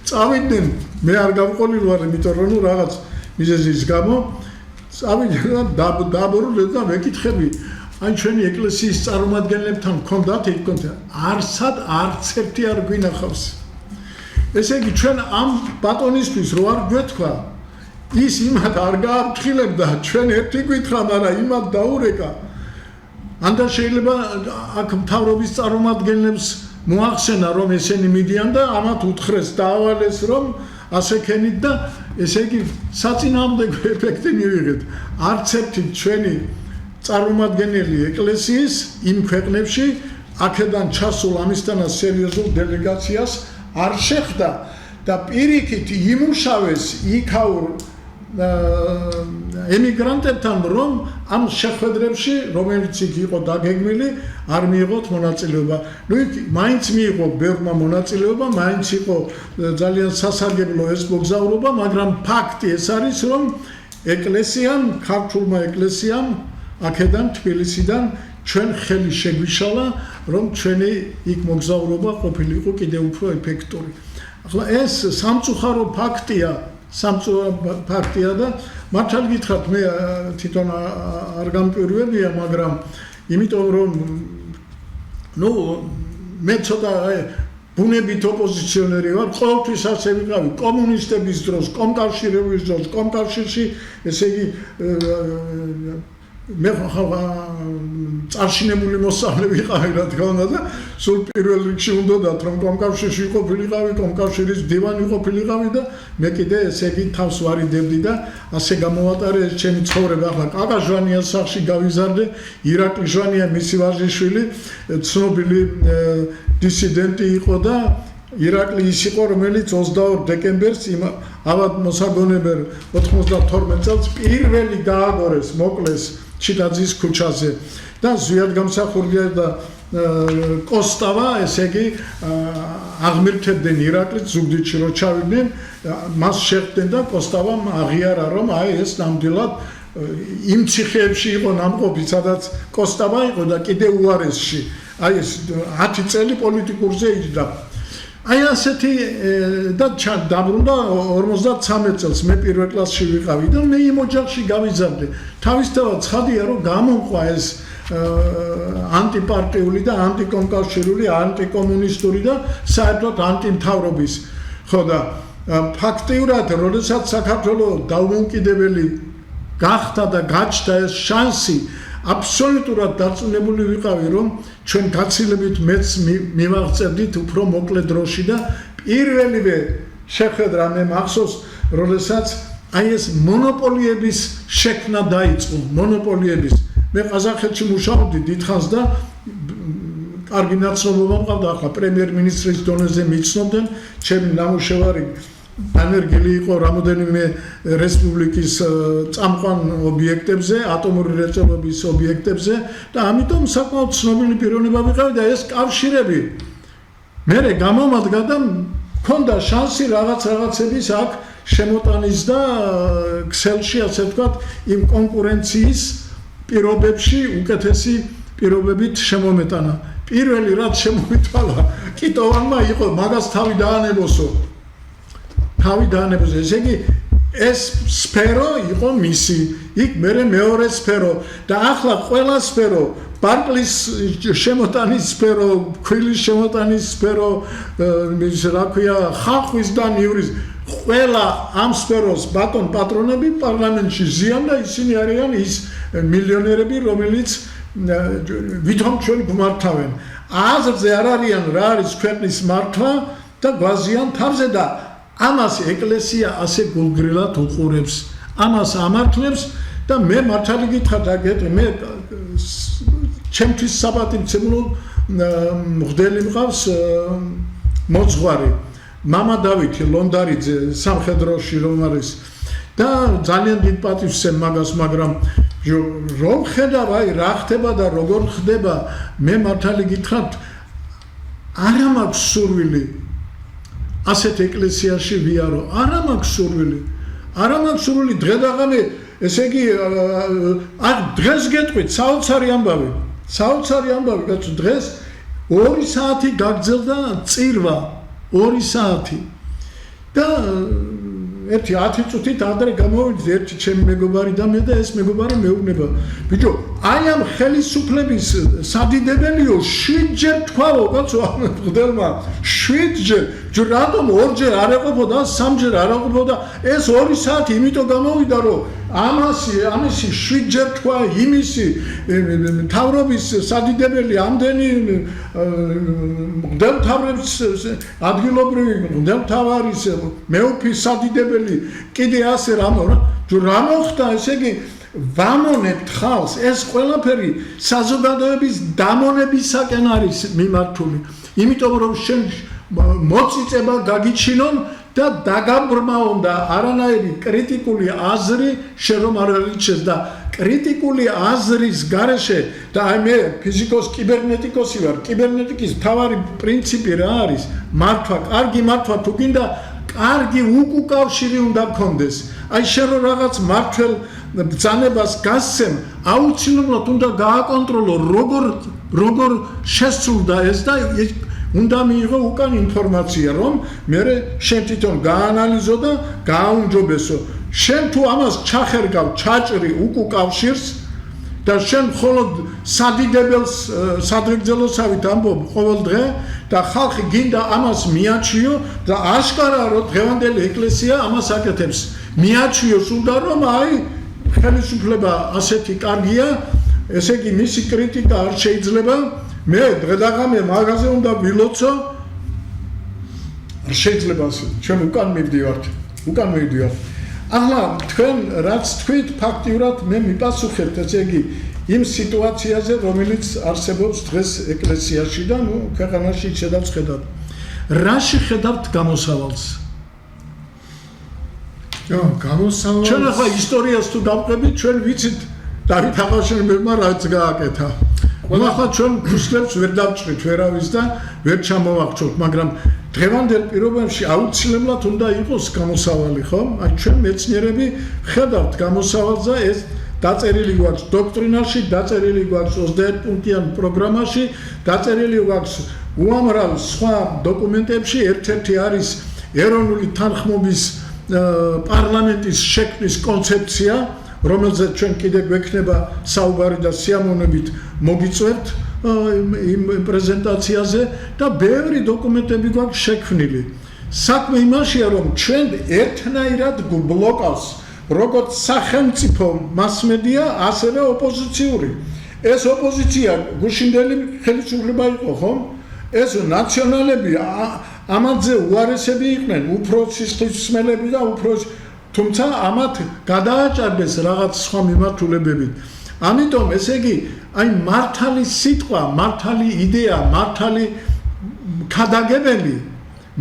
წავიდნენ, მე არ გავყოლილ ვარ, იმიტომ რომ რაღაც მიზეზის გამო წავიდნენ და დაბორულეთ და მეკითხები, აი ჩვენი ეკლესიის წარმომადგენლებთან გქონდათ, არსად არც ერთი არ გვინახავს. ესე იგი ჩვენ ამ ბატონისთვის რო არ გვეთქვა, ის იმათ არ გააფრთხილებდა, ჩვენ ერთი გვითხრა, მაგრამ იმათ დაურეკა. ანდა შეიძლება აქ მთავრობის წარმომადგენლებს მოახსენა რომ ესენი მიდიან და ამათ უთხრეს დაავალეს რომ ასე ქენით და ესე იგი საწინააღმდეგო ეფექტი მივიღეთ. არც ერთი ჩვენი წარმომადგენელი ეკლესიის იმ ქვეყნებში აქედან ჩასულ ამისთანა სერიოზულ დელეგაციას არ შეხვდა და პირიქით იმუშავეს იქაურ ემიგრანტებთან რომ ამ შეხვედრებში, რომელიც იქ იყო დაგეგმილი, არ მიიღოთ მონაწილეობა. ნუ იქ მაინც მიიღო ბევრმა მონაწილეობა, მაინც იყო ძალიან სასარგებლო ეს მოგზაურობა, მაგრამ ფაქტი ეს არის, რომ ეკლესიამ, ქართულმა ეკლესიამ აქედან თბილისიდან ჩვენ ხელი შეგვიშალა, რომ ჩვენი იქ მოგზაურობა ყოფილიყო კიდევ უფრო ეფექტური. ახლა ეს სამწუხარო ფაქტია და მართალ გითხრათ, მე თვითონ არ გამპირვებია, მაგრამ იმიტომ რომ ნუ მე ცოტა ბუნებით ოპოზიციონერი ვარ, ყოველთვის ასე ვიყავი კომუნისტების დროს, კომკავშირების დროს, კომკავშირში, ესე იგი მე წარშინებული მოსწავლე ვიყავი, რა თქმა უნდა და სულ პირველ რიგში უნდათ რომ კომკავშირში ყოფილიყავი, კომკავშირის დივანი ყოფილიყავი და მე კიდე ესე იგი თავს ვარიდებდი და ასე გამოვატარე ეს ჩემი ცხოვრება. ახლა კაკა ჟვანიას სახლში გავიზარდე, ირაკლი ჟვანია მისი ვაჟიშვილი, ცნობილი დისიდენტი იყო და ირაკლი ის იყო, რომელიც 22 დეკემბერს ავად მოსაგონებელ 92 წელს პირველი გააგორეს, მოკლეს ჩიტაძის ქუჩაზე და ზვიად გამსახურდია და კოსტავა, ესე იგი აღმერთებდნენ ირაკლით ზუგდიდში რო ჩავიდნენ, მას შეხვდნენ და კოსტავამ აღიარა რომ აი ეს ნამდვილად იმ ციხეებში იყო ნამყოფი, სადაც კოსტავა იყო და კიდე უარესში. აი ეს 10 წელი პოლიტიკურზე იჯდა. აი ასეთი და დაბრუნდა 53 წელს, მე პირველ კლასში ვიყავი და მე იმ ოჯახში გავიზარდე. თავისთავად ცხადია რომ გამომყვა ეს ანტიპარტიული და ანტიკომკავშირული, ანტიკომუნისტური და საერთოდ ანტიმთავრობის. ხო და ფაქტიურად, როდესაც საქართველოს დაუმოუკიდებელი გახდა და გაჩნდა ეს შანსი, აბსოლუტურად დარწმუნებული ვიყავი, რომ ჩვენ გაცილებით მეც მივაღწევდით უფრო მოკლე დროში და პირველივე შეხვედრა მე მახსოვს, როდესაც აი ეს მონოპოლიების შექმნა დაიწყო, მონოპოლიების. მე ყაზახეთში მუშაობდი დიდხანს და კარგი ნაცნობობა მყავდა, ახლა პრემიერ-მინისტრის დონეზე მიცნობდნენ, ჩემი ნამუშევარი დანერგილი იყო რამოდენიმე რესპუბლიკის წამყვან ობიექტებზე, ატომური მრეწველობის ობიექტებზე და ამიტომ საკმაოდ ცნობილი პიროვნება ვიყავი და ეს კავშირები მერე გამომადგა და მქონდა შანსი რაღაცების აქ შემოტანის და ქსელში, ასე ვთქვათ, იმ კონკურენციის პირობებში უკეთესი პირობებით შემომეტანა. პირველი რაც შემომიტანა, კიტოვანმა იყო მაგას თავი დაანებოსო. ესე იგი ეს სფერო იყო მისი, იქ მერე მეორე სფერო და ახლა ყველა სფერო, ბარკლის შემოტანის სფერო, ქვილის შემოტანის სფერო, რა ქვია, ხალხის და ნივრის ყველა ამ სფეროს ბატონ პატრონები პარლამენტში ზიან და ისინი არიან ის მილიონერები, რომელიც ვითომ ჩვენ გვმართავენ. აზრზე არ არიან რა არის ქვეყნის მართვა და გვაზიან თავზე და ამას ეკლესია ასე გულგრილად უყურებს, ამას ამართლებს და მე მართალი გითხრათ, მე ჩემთვის საპატივცემლო მღვდელი მყავს მოძღვარი, მამა დავითი ლონდარიძე სამხედროში რომ არის და ძალიან დიდ პატივს ვცემ მაგას, მაგრამ რომ ხედავ აი რა ხდება და როგორ ხდება, მე მართალი გითხრათ, არა მაქვს სურვილი ასეთ ეკლესიაში ვიარო, არა მაქვს სურვილი, დღე და ღამე, ესე იგი, დღეს გეტყვით, საოცარი ამბავი, კაცო, დღეს 2 საათი გაგრძელდა წირვა, 2 საათი და 10 წუთით ადრე გამოვიდი ერთი ჩემი მეგობარი და მე და ეს მეგობარი მეუბნება, ბიჭო, აი ამ ხელისუფლების სადიდებელიო 7-ჯერ თქვაო, კაცო, ამ მღვდელმა 7-ჯერ, რატომ 2-ჯერ არ ეყოფოდა, 3-ჯერ არ ეყოფოდა, ეს 2 საათი იმიტომ გამოვიდა, რომ ამისი 7-ჯერ თქვა, იმისი მთავრობის სადიდებელი ამდენი მღვდელმთავრების ადგილობრივი მღვდელმთავარის მეუფის სადიდებელი კიდე ასე რა მოხდა, ესე იგი ვამონებთ ხალხს, ეს ყველაფერი საზოგადოების დამონებისაკენ არის მიმართული, იმიტომ რომ შენ მოწიწება გაგიჩინონ და დაგაბრმაონ და არანაირი კრიტიკული აზრი შენ რომ არ არიჩეს და კრიტიკული აზრის გარეშე და აი მე ფიზიკოს კიბერნეტიკოსი ვარ, კიბერნეტიკის მთავარი პრინციპი რა არის? მართვა, კარგი მართვა თუ გინდა, კარგი უკავშირი უნდა გქონდეს. აი შენ რომ რაღაც მართლ ბრძანებას გასცემ, აუცილებლად უნდა გააკონტროლო როგორ შესრულდა ეს და უნდა მიიღო უკან ინფორმაცია, რომ მე შენ თვითონ გაანალიზო და გააუმჯობესო. შენ თუ ამას ჩახერგავ, ჩაჭრი უკავშირს და შენ მხოლოდ სადიდებელს სადღეგრძელოსავით ამბობ ყოველ დღე და ხალხი გინდა ამას მიაჩვიო და აშკარა რომ დღევანდელი ეკლესია ამას აკეთებს. მიაჩვიოს უნდა რომ აი ხელისუფლება ასეთი კარგია, ესე იგი მისი კრიტიკა არ შეიძლება. მე დღე და ღამე მაგაზე უნდა ვილოცო, არ შეიძლება ასე, ჩვენ უკან მივდივართ. ახლა თქვენ რაც თქვით, ფაქტიურად მე მიპასუხებთ, ესე იგი იმ სიტუაციაზე, რომელიც არსებობს დღეს ეკლესიაში და ქვეყანაში შედავთ ხედავთ. რაში ხედავთ გამოსავალს? გამოსავალს ჩვენ ახლა ისტორიას თუ დავყებით, ჩვენ ვიცით დავით აღაშენებელმა რაც გააკეთა. ახლა ჩვენ ქუსლებს ვერ დავჭრით ვერავის და ვერ ჩამოვახჩოთ, მაგრამ დღევანდელ პირობებში აუცილებლად უნდა იყოს გამოსავალი, ხო? აი ჩვენ მეცნიერები ხედავთ გამოსავალს და ეს დაწერილი გვაქვს დოქტრინაში, დაწერილი გვაქვს 21 პუნქტიან პროგრამაში, დაწერილი გვაქვს უამრავ სხვა დოკუმენტებში, ერთ-ერთი არის ეროვნული თანხმობის პარლამენტის შექმნის კონცეფცია, რომელზეც ჩვენ კიდე გვექნება საუბარი და სიამოვნებით მოგიწევთ იმ პრეზენტაციაზე და ბევრი დოკუმენტები გვაქვს შექმნილი. საქმე იმაშია, რომ ჩვენ ერთნაირად გვბლოკავს როგორც სახელმწიფო მასმედია, ასევე ოპოზიციური. ეს ოპოზიცია გუშინდელი ხელისუფლება იყო, ხომ? ეს ნაციონალები ამაზე უარესები იყვნენ, უფრო სისხლისმელები და უფრო თუმცა ამათ გადააჭარბეს რაღაც სხვა მიმართულებებით. ამიტომ ესე იგი, აი მართალი სიტყვა, მართალი იდეა, მართალი ქადაგებელი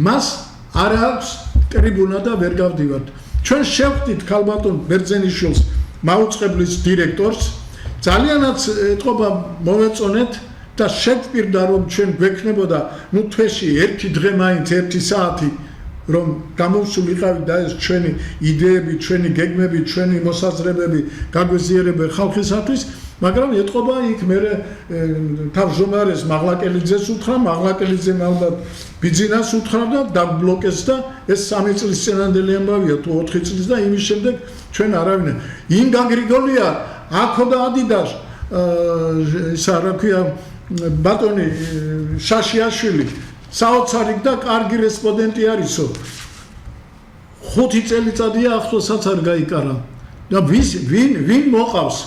მას არ აქვს ტრიბუნა და ვერ გავდივართ. ჩვენ შევხვდით ქალბატონ ბერძენიშვილს, მაუწყებლის დირექტორს, ძალიანაც ეთყობა მოვეწონეთ და შეგვპირდა რომ ჩვენ გვექნებოდა თვეში ერთი დღე მაინც ერთი საათი რომ გამოვსულიყავით და ეს ჩვენი იდეები, ჩვენი გეგმები, ჩვენი მოსაზრებები გაგვეზიარებენ ხალხისათვის, მაგრამ ეთყობა იქ მე თავმჯდომარეს მაღლაკელიძეს უთხრა, მაღლაკელიძემ ალბათ ბიძინას უთხრა და დაბლოკეს და ეს 3 წლის წინანდელი ამბავია თუ 4 წლის და იმის შემდეგ ჩვენ არავინ. ინგა გრიგოლია აქო და ადიდას ისა რა ქვია ბატონი შაშიაშვილი საოცარი და კარგი რესპონდენტი არისო 5 წელიწადია ახლოსაც არ გაიკარა და ვინ მოყავს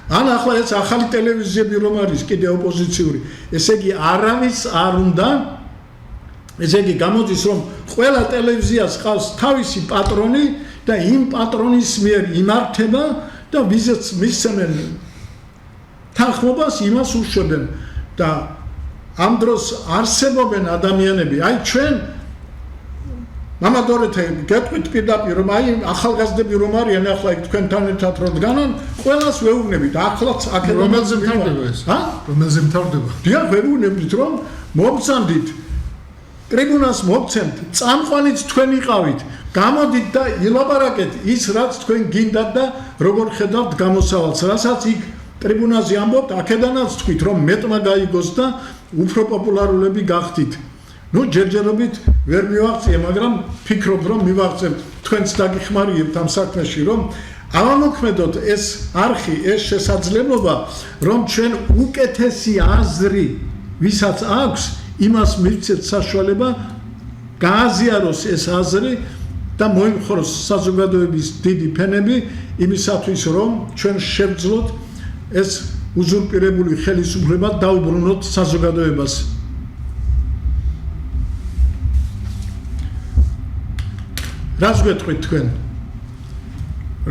ან ახლა ეს ახალი ტელევიზიები რომ არის კიდე ოპოზიციური ესე იგი არავის არ უნდა ესე იგი გამოდის რომ ყველა ტელევიზიას ყავს თავისი პატრონი და იმ პატრონის მიერ იმართება და ვიზაც მისცემენ თანხმობას იმას უშვებენ და ამ დროს არსებობენ ადამიანები აი ჩვენ მამადორეთე გეტყვით პირდაპირ რომ აი ახალგაზრდები რომ არიან ახლა იქ თქვენთან ერთად რომ დგანან ყველას ვეუბნებით ახლაც აქედან რომელზე მთავრდება ეს რომელზე მთავრდება დიახ ვეუბნებით რომ მოგწამდით ტრიბუნას მოგცემთ წამყვანიც თქვენ იყავით გამოდით და ილაპარაკეთ ის რაც თქვენ გინდათ და როგორ ხედავთ გამოსავალს რასაც იქ ტრიბუნაზე ამბობთ აქედანაც თქვით რომ მეტმა გაიგოს და უფრო პოპულარულები გახდით ნუ ჯერჯერობით ვერ მივაღწია მაგრამ ფიქრობ რომ მივაღწევ თქვენც დაგიხმარიებთ ამ საქმეში რომ ამოქმედოთ ეს არხი ეს შესაძლებლობა რომ ჩვენ უკეთესი აზრი ვისაც აქვს იმას მივცეთ საშუალება გააზიაროს ეს აზრი და მოიმხოროს საზოგადოების დიდი ფენები იმისათვის რომ ჩვენ შევძლოთ ეს უზურპირებული ხელისუფლება დაუბრუნოთ საზოგადოებას რას გეტყვით თქვენ?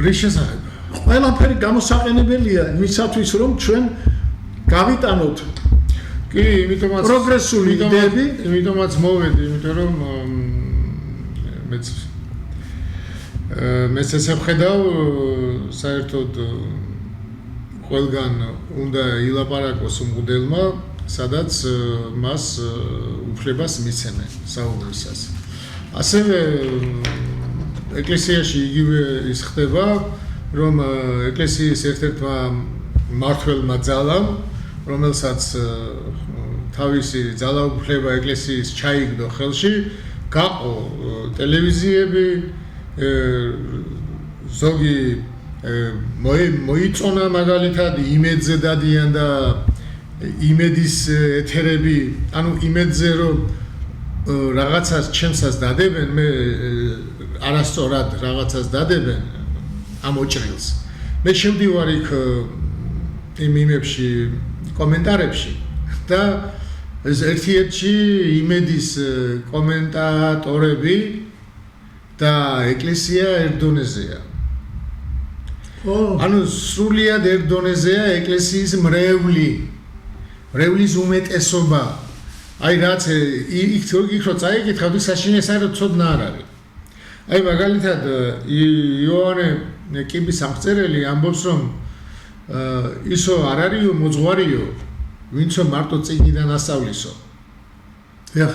რის შესახებ? ყველაფერი გამოსაყენებელია იმისათვის რომ ჩვენ გავიტანოთ კი, იმიტომაც პროგრესული იდეები, იმიტომაც მოვედი, იმიტომ რომ მეც ესე ვხედავ საერთოდ ყველგან უნდა ილაპარაკოს მღვდელმა, სადაც მას უფლებას მისცემენ საუბრისას. ასევე ეკლესიაში იგივე ის ხდება, რომ ეკლესიის ერთ-ერთმა მმართველმა ძალამ, რომელსაც თავისი ძალაუფლება ეკლესიის ჩაიგდო ხელში, გაყო ტელევიზიები, ზოგი მოიწონა მაგალითად იმედზე დადიან და იმედის ეთერები, ანუ იმედზე რომ რაღაცას ჩემსაც დადებენ, მე არასწორად რაღაცას დადებენ ამ ოჭრილს. მე შევდივარ იქ იმ იმებში კომენტარებში და ეს ერთ-ერთი იმედის კომენტატორები და ეკლესია ერდონეზეა. ანუ სრულიად ერდონეზეა ეკლესიის მრევლის უმეტესობა. აი რაც იქ რო წაიკითხავთ საშინე საერთოდ ცოდნა არ არის. აი მაგალითად იოანე კიბის სამღწერელი ამბობს რომ ისო არ არისო მოძღვარიო ვინცო მარტო წიგნიდან ასავლისო. დიახ.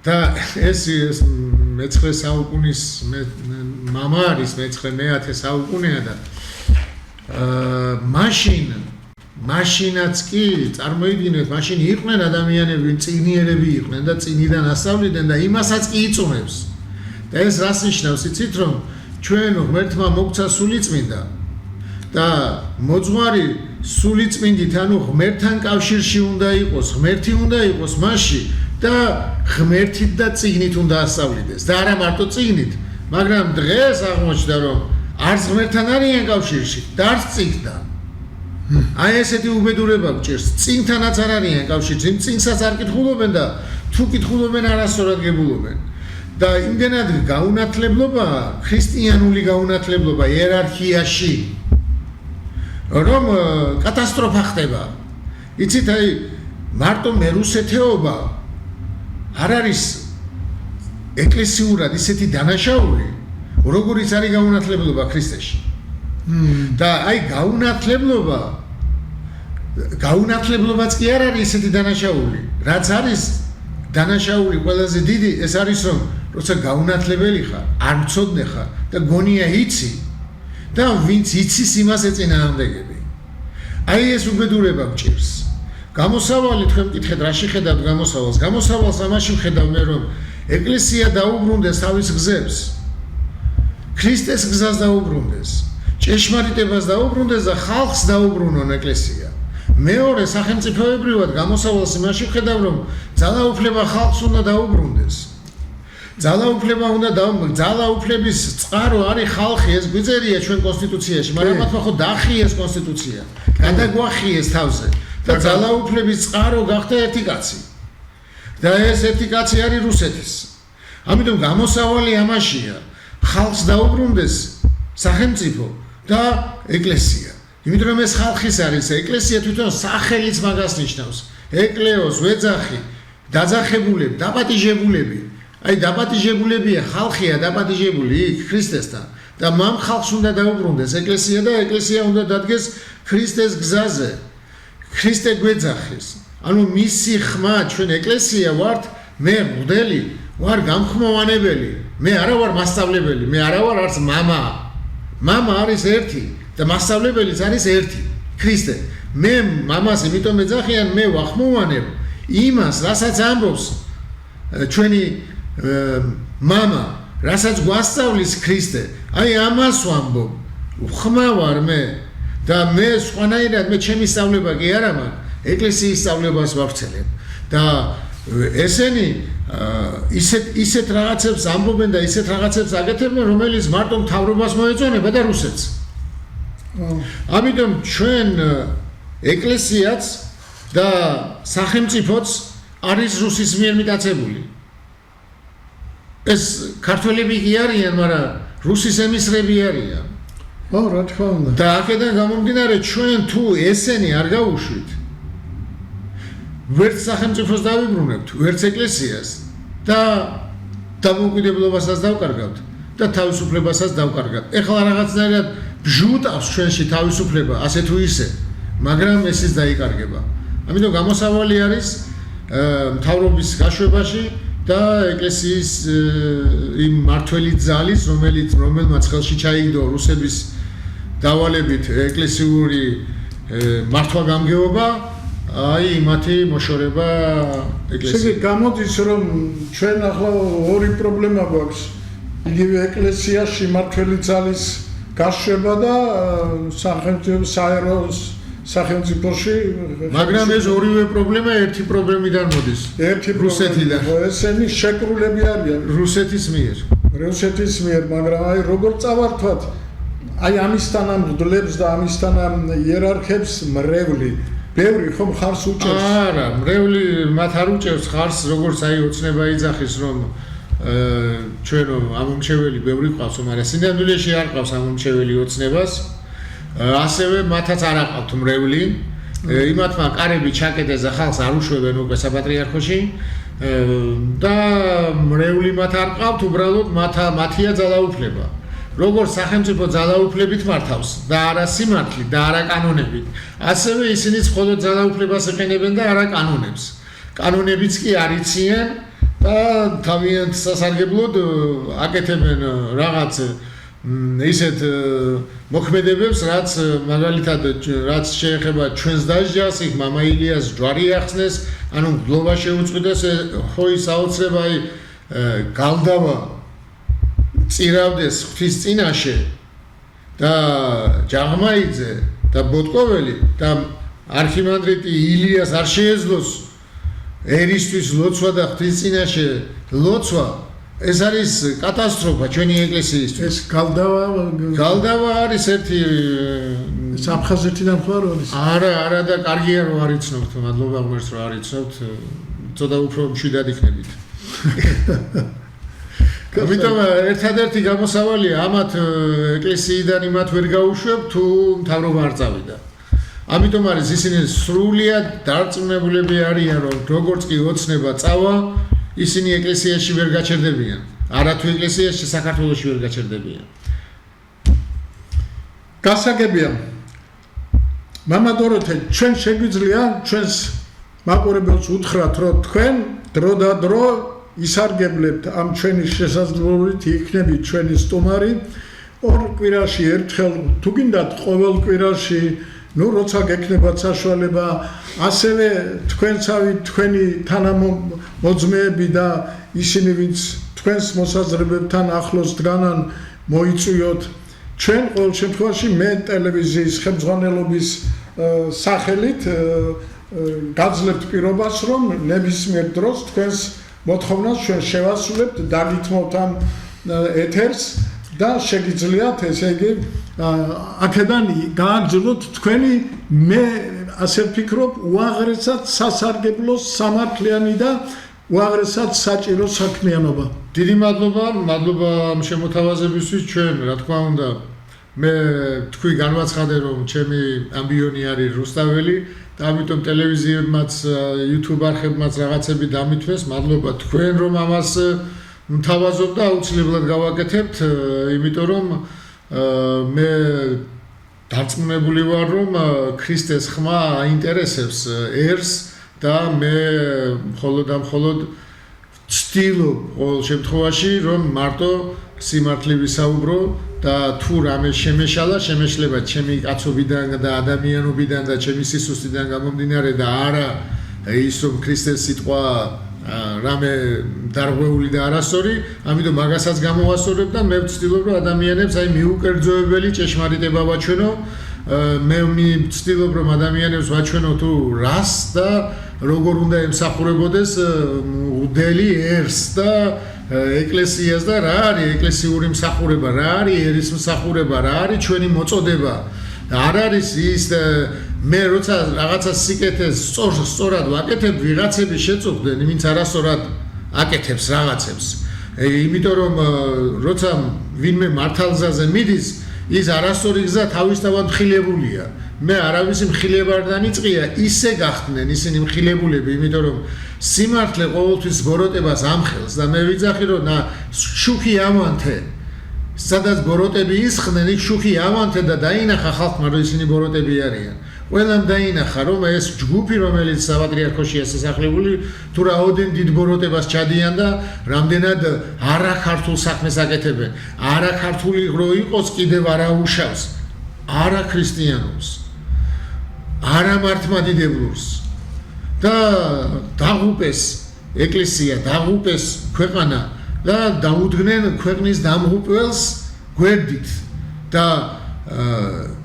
და ეს მე-9 საუკუნის მამა არის მე-10 საუკუნეა და მაშინაც კი წარმოიდგინეთ, მაშინ იყვნენ ადამიანები, ვინ წიგნიერები იყვნენ და წიგნიდან ასწავლიდნენ და იმასაც კი იწუნებს. და ეს რას ნიშნავს, იცით რომ ჩვენ ღმერთმა მოგცა სულიწმინდა და მოძღვარი სულიწმინდით, ანუ ღმერთთან კავშირში უნდა იყოს, ღმერთი უნდა იყოს მასში და ღმერთით და წიგნით უნდა ასწავლიდეს და არა მარტო წიგნით, მაგრამ დღეს აღმოჩნდა რომ არც ღმერთთან არიან კავშირში და არც წიგნთან. აი ესეთი უბედურება გჭირს, წიგნთანაც არ არიან კავშირში, იმ წიგნსაც არ კითხულობენ და თუ კითხულობენ არასწორად გებულობენ. და იმდენად გაუნათლებლობა, ქრისტიანული გაუნათლებლობა იერარქიაში, რომ კატასტროფა ხდება. იცით, აი მარტო მე რუსეთეობა არ არის ეკლესიურად ისეთი დანაშაული, როგორიც არის გაუნათლებლობა ქრისტეში. და აი გაუნათლებლობაც კი არ არის ისეთი დანაშაული, რაც არის დანაშაული ყველაზე დიდი, ეს არის რომ როცა გაუნათლებელი ხარ, არ მცოდნე ხარ და გონია იცი და ვინც იცის იმას ეწინააღმდეგები. აი ეს უბედურება გჭირს. გამოსავალი თქვენ მკითხეთ, რაში ხედავთ გამოსავალს? გამოსავალს ამაში ვხედავ მე რომ ეკლესია დაუბრუნდეს თავის გზებს. ქრისტეს გზას დაუბრუნდეს, ჭეშმარიტებას დაუბრუნდეს და ხალხს დაუბრუნონ ეკლესია. მეორე სახელმწიფოებრივად გამოსავალს იმაში ვხედავ რომ ძალაუფლება ხალხს უნდა დაუბრუნდეს. ძალაუფლების წყარო არის ხალხი, ეს გვიწერია ჩვენ კონსტიტუციაში, მაგრამ მათმა ხო დაახიეს კონსტიტუცია, გადაგვახიეს თავზე და ძალაუფლების წყარო გახდა ერთი კაცი. და ეს ერთი კაცი არის რუსეთის. ამიტომ გამოსავალი ამაშია, ხალხს დაუბრუნდეს სახელმწიფო და ეკლესია. იმიტომ რომ ეს ხალხის არის, ეკლესია თვითონ სახელიც მაგას ნიშნავს. ეკლეოს, ვეძახი, დაძახებულები, დაპატიჟებულები. აი დაპატიჟებულებია, ხალხია დაპატიჟებული იქ ქრისტესთან და მამ ხალხს უნდა დაუბრუნდეს ეკლესია და ეკლესია უნდა დადგეს ქრისტეს გზაზე. ქრისტე გვეძახის. ანუ მისი ხმა ჩვენ ეკლესია ვართ, მე მღვდელი, ვარ გამხმოვანებელი, მე არა ვარ მასწავლებელი, მე არა ვარ არც მამა. მამა არის ერთი და მასწავლებელიც არის ერთი, ქრისტე. მე მამას იმიტომ ეძახიან, მე ვახმოვანებ იმას, რასაც ამბობს ჩვენი მამა, რასაც გვასწავლის ქრისტე. აი ამას ვამბობ. ხმა ვარ მე და მე სხვანაირად მე ჩემი სწავლება კი არა მაქვს, ეკლესიის სწავლებას ვავრცელებ. და ესენი ისეთ რაღაცებს ამბობენ და ისეთ რაღაცებს აკეთებენ, რომელიც მარტო მთავრობას მოეწონება და რუსეთს. ამიტომ ჩვენ ეკლესიაც და სახელმწიფოც არის რუსის მიერ მიტაცებული. ეს ქართველები კი არიან, მაგრამ რუსის ემისრები არიან. რა თქმა უნდა. და აქედან გამომდინარე ჩვენ თუ ესენი არ გავუშვით, ვერც სახელმწიფოს დავიბრუნებთ, ვერც ეკლესიას და დამოუკიდებლობასაც დავკარგავთ და თავისუფლებასაც დავკარგავთ. ეხლა რაღაცნაირად ბჟუტავს ჩვენში თავისუფლება, ასე თუ ისე, მაგრამ ესეც დაიკარგება. ამიტომ გამოსავალი არის მთავრობის გაშვებაში და ეკლესიის იმ მართველი ძალის, რომელმაც ხელში ჩაიგდო რუსების დავალებით ეკლესიური მართვა-გამგეობა, აი მათი მოშორება ეკლესიაში. ესე გამოდის რომ ჩვენ ახლა ორი პრობლემა გვაქვს. იგივე ეკლესიაში მართველი ძალის გაშვება და სახელმწიფოში, მაგრამ ეს ორივე პრობლემა ერთი პრობლემიდან მოდის. ერთი რუსეთიდან. ესენი შეკრულები არიან რუსეთის მიერ. რუსეთის მიერ, მაგრამ აი როგორ წავართვათ აი ამისთან ამ მღვდლებს და ამისთან ამ იერარქებს მრევლი. ბევრი ხომ ხარს უჭერს? არა, მრევლი მათ არ უჭერს ხარს, როგორც აი ოცნება იძახის რომ ჩვენო ამომრჩეველი ბევრი ყავს, მაგრამ სინამდვილეში არ ყავს ამომრჩეველი ოცნებას. ასევე მათაც არ აყავთ მრევლი. იმათმა კარები ჩაკეტეს და ხალხს არ უშვებენ უკვე საპატრიარქოში და მრევლი მათ არ ყავთ, უბრალოდ მათია ძალაუფლება. როგორც სახელმწიფო ძალაუფლებით მართავს და არა სიმართლით და არა კანონებით, ასევე ისინიც მხოლოდ ძალაუფლებას ეყენებენ და არა კანონებს. კანონებიც კი არ იციან და თავიანთ სასარგებლოდ აკეთებენ რაღაც ისეთ მოქმედებებს, რაც მაგალითად რაც შეეხება ჩვენს დასჯას, იქ მამა ილიას ჯვარი ახსნეს, ანუ მგლობა შეუწყვიტეს, ხო ის აუცილებლად აი გალდავა წირავდეს ღვთის წინაშე და ჯაღმაიძე და ბოტკოველი და არქიმანდრიტი ილიას არ შეეძლოს ერისთვის ლოცვა და ღვთის წინაშე ლოცვა ეს არის კატასტროფა ჩვენი ეკლესიისთვის. ეს გალდავა არის ერთი საფხაზეთიდან ხარ არის. არა და კარგია რომ არ იცნობთ, მადლობა ღმერთს რომ არ იცნობთ, ცოტა უფრო მშვიდად იქნებით. ამიტომ ერთადერთი გამოსავალია ამათ ეკლესიიდან იმათ ვერ გაუშვებ თუ მთავრობა არ წავიდა. ამიტომ არის ისინი სრულიად დარწმუნებულები არიან რომ როგორც კი ოცნება წავა ისინი ეკლესიაში ვერ გაჩერდებიან. არათუ ეკლესიაში საქართველოში ვერ გაჩერდებიან. გასაგებია. მამა დოროთე, ჩვენ შეგვიძლია ჩვენს მაყურებელს უთხრათ, რომ თქვენ დრო და დრო ისარგებლებთ ამ ჩვენი შესაძლებლობით იქნებით ჩვენი სტუმარი ორ კვირაში ერთხელ თუ გინდათ ყოველ კვირაში ნუ როცა გექნებათ საშუალება ასევე თქვენცავით თქვენი თანამოძმეები და ისინი ვინც თქვენს მოსაზრებებთან ახლოს დგანან მოიწვიოთ ჩვენ ყოველ შემთხვევაში მე ტელევიზიის ხელმძღვანელობის სახელით გაძლევთ პირობას რომ ნებისმიერ დროს თქვენს მოთხოვნას ჩვენ შევასრულებთ დაგითმოთ ამ ეთერს და შეგიძლიათ ესე იგი აქედან გააგრძელოთ თქვენი მე ასე ვფიქრობ უაღრესად სასარგებლო სამართლიანი და უაღრესად საჭირო საქმიანობა. დიდი მადლობა ამ შემოთავაზებისთვის ჩვენ რა თქმა უნდა მე თქვი განვაცხადე რომ ჩემი ამბიონი არის რუსთაველი და ამიტომ ტელევიზიებმაც YouTube არხებმაც რაღაცები დამითვეს მადლობა თქვენ რომ ამას მთავაზობ და აუცილებლად გავაკეთებთ იმიტომ რომ მე დარწმუნებული ვარ რომ ქრისტეს ხმა აინტერესებს ერს და მე მხოლოდ ვცდილობ ყოველ შემთხვევაში რომ მარტო სიმართლე ვისაუბრო და თუ რამე შემეშლება ჩემი კაცობიდან და ადამიანობიდან და ჩემი სისუსტიდან გამომდინარე და არა ის რომ ქრისტეს სიტყვა რამე დარღვეული და არასწორი, ამიტომ მაგასაც გამოვასწორებ და მე ვცდილობ რომ ადამიანებს აი მიუკერძოებელი ჭეშმარიტება ვაჩვენო, მე ვცდილობ რომ ადამიანებს ვაჩვენო თუ რას და როგორ უნდა ემსახურებოდეს უდელი ერს და ეკლესიას და რა არის ეკლესიური მსახურება, რა არის ერის მსახურება, რა არის ჩვენი მოწოდება. არ არის ის მე როცა რაღაცა სიკეთეს სწორად ვაკეთებ, ვიღაცები შეწუხდნენ, ვინც არასწორად აკეთებს რაღაცებს. იმიტომ რომ როცა ვინმე მართალგზაზე მიდის, ის არასწორი გზა თავისთავად მხილებულია. მე არავისი მხილება არ დაიწყია, ისე გახდნენ ისინი მხილებულები, იმიტომ რომ სიმართლე ყოველთვის ბოროტებას ამხელს და მე ვიძახი რომ შუქი ამანთე სადაც ბოროტები ისხდნენ, იქ შუქი ამანთე და დაინახა ხალხმა რომ ისინი ბოროტები არიან. ყველამ დაინახა რომ ეს ჯგუფი რომელიც საპატრიარქოშია სასახლებული თუ რაოდენ დიდ ბოროტებას ჩადიან და რამდენად არაქართულ საქმეს აკეთებენ. არაქართული რო იყოს კიდევ არაუშავს, არაქრისტიანობს, არამართმადიდებლურს და დაღუპეს ეკლესია, დაღუპეს ქვეყანა და დაუდგნენ ქვეყნის დამღუპველს გვერდით და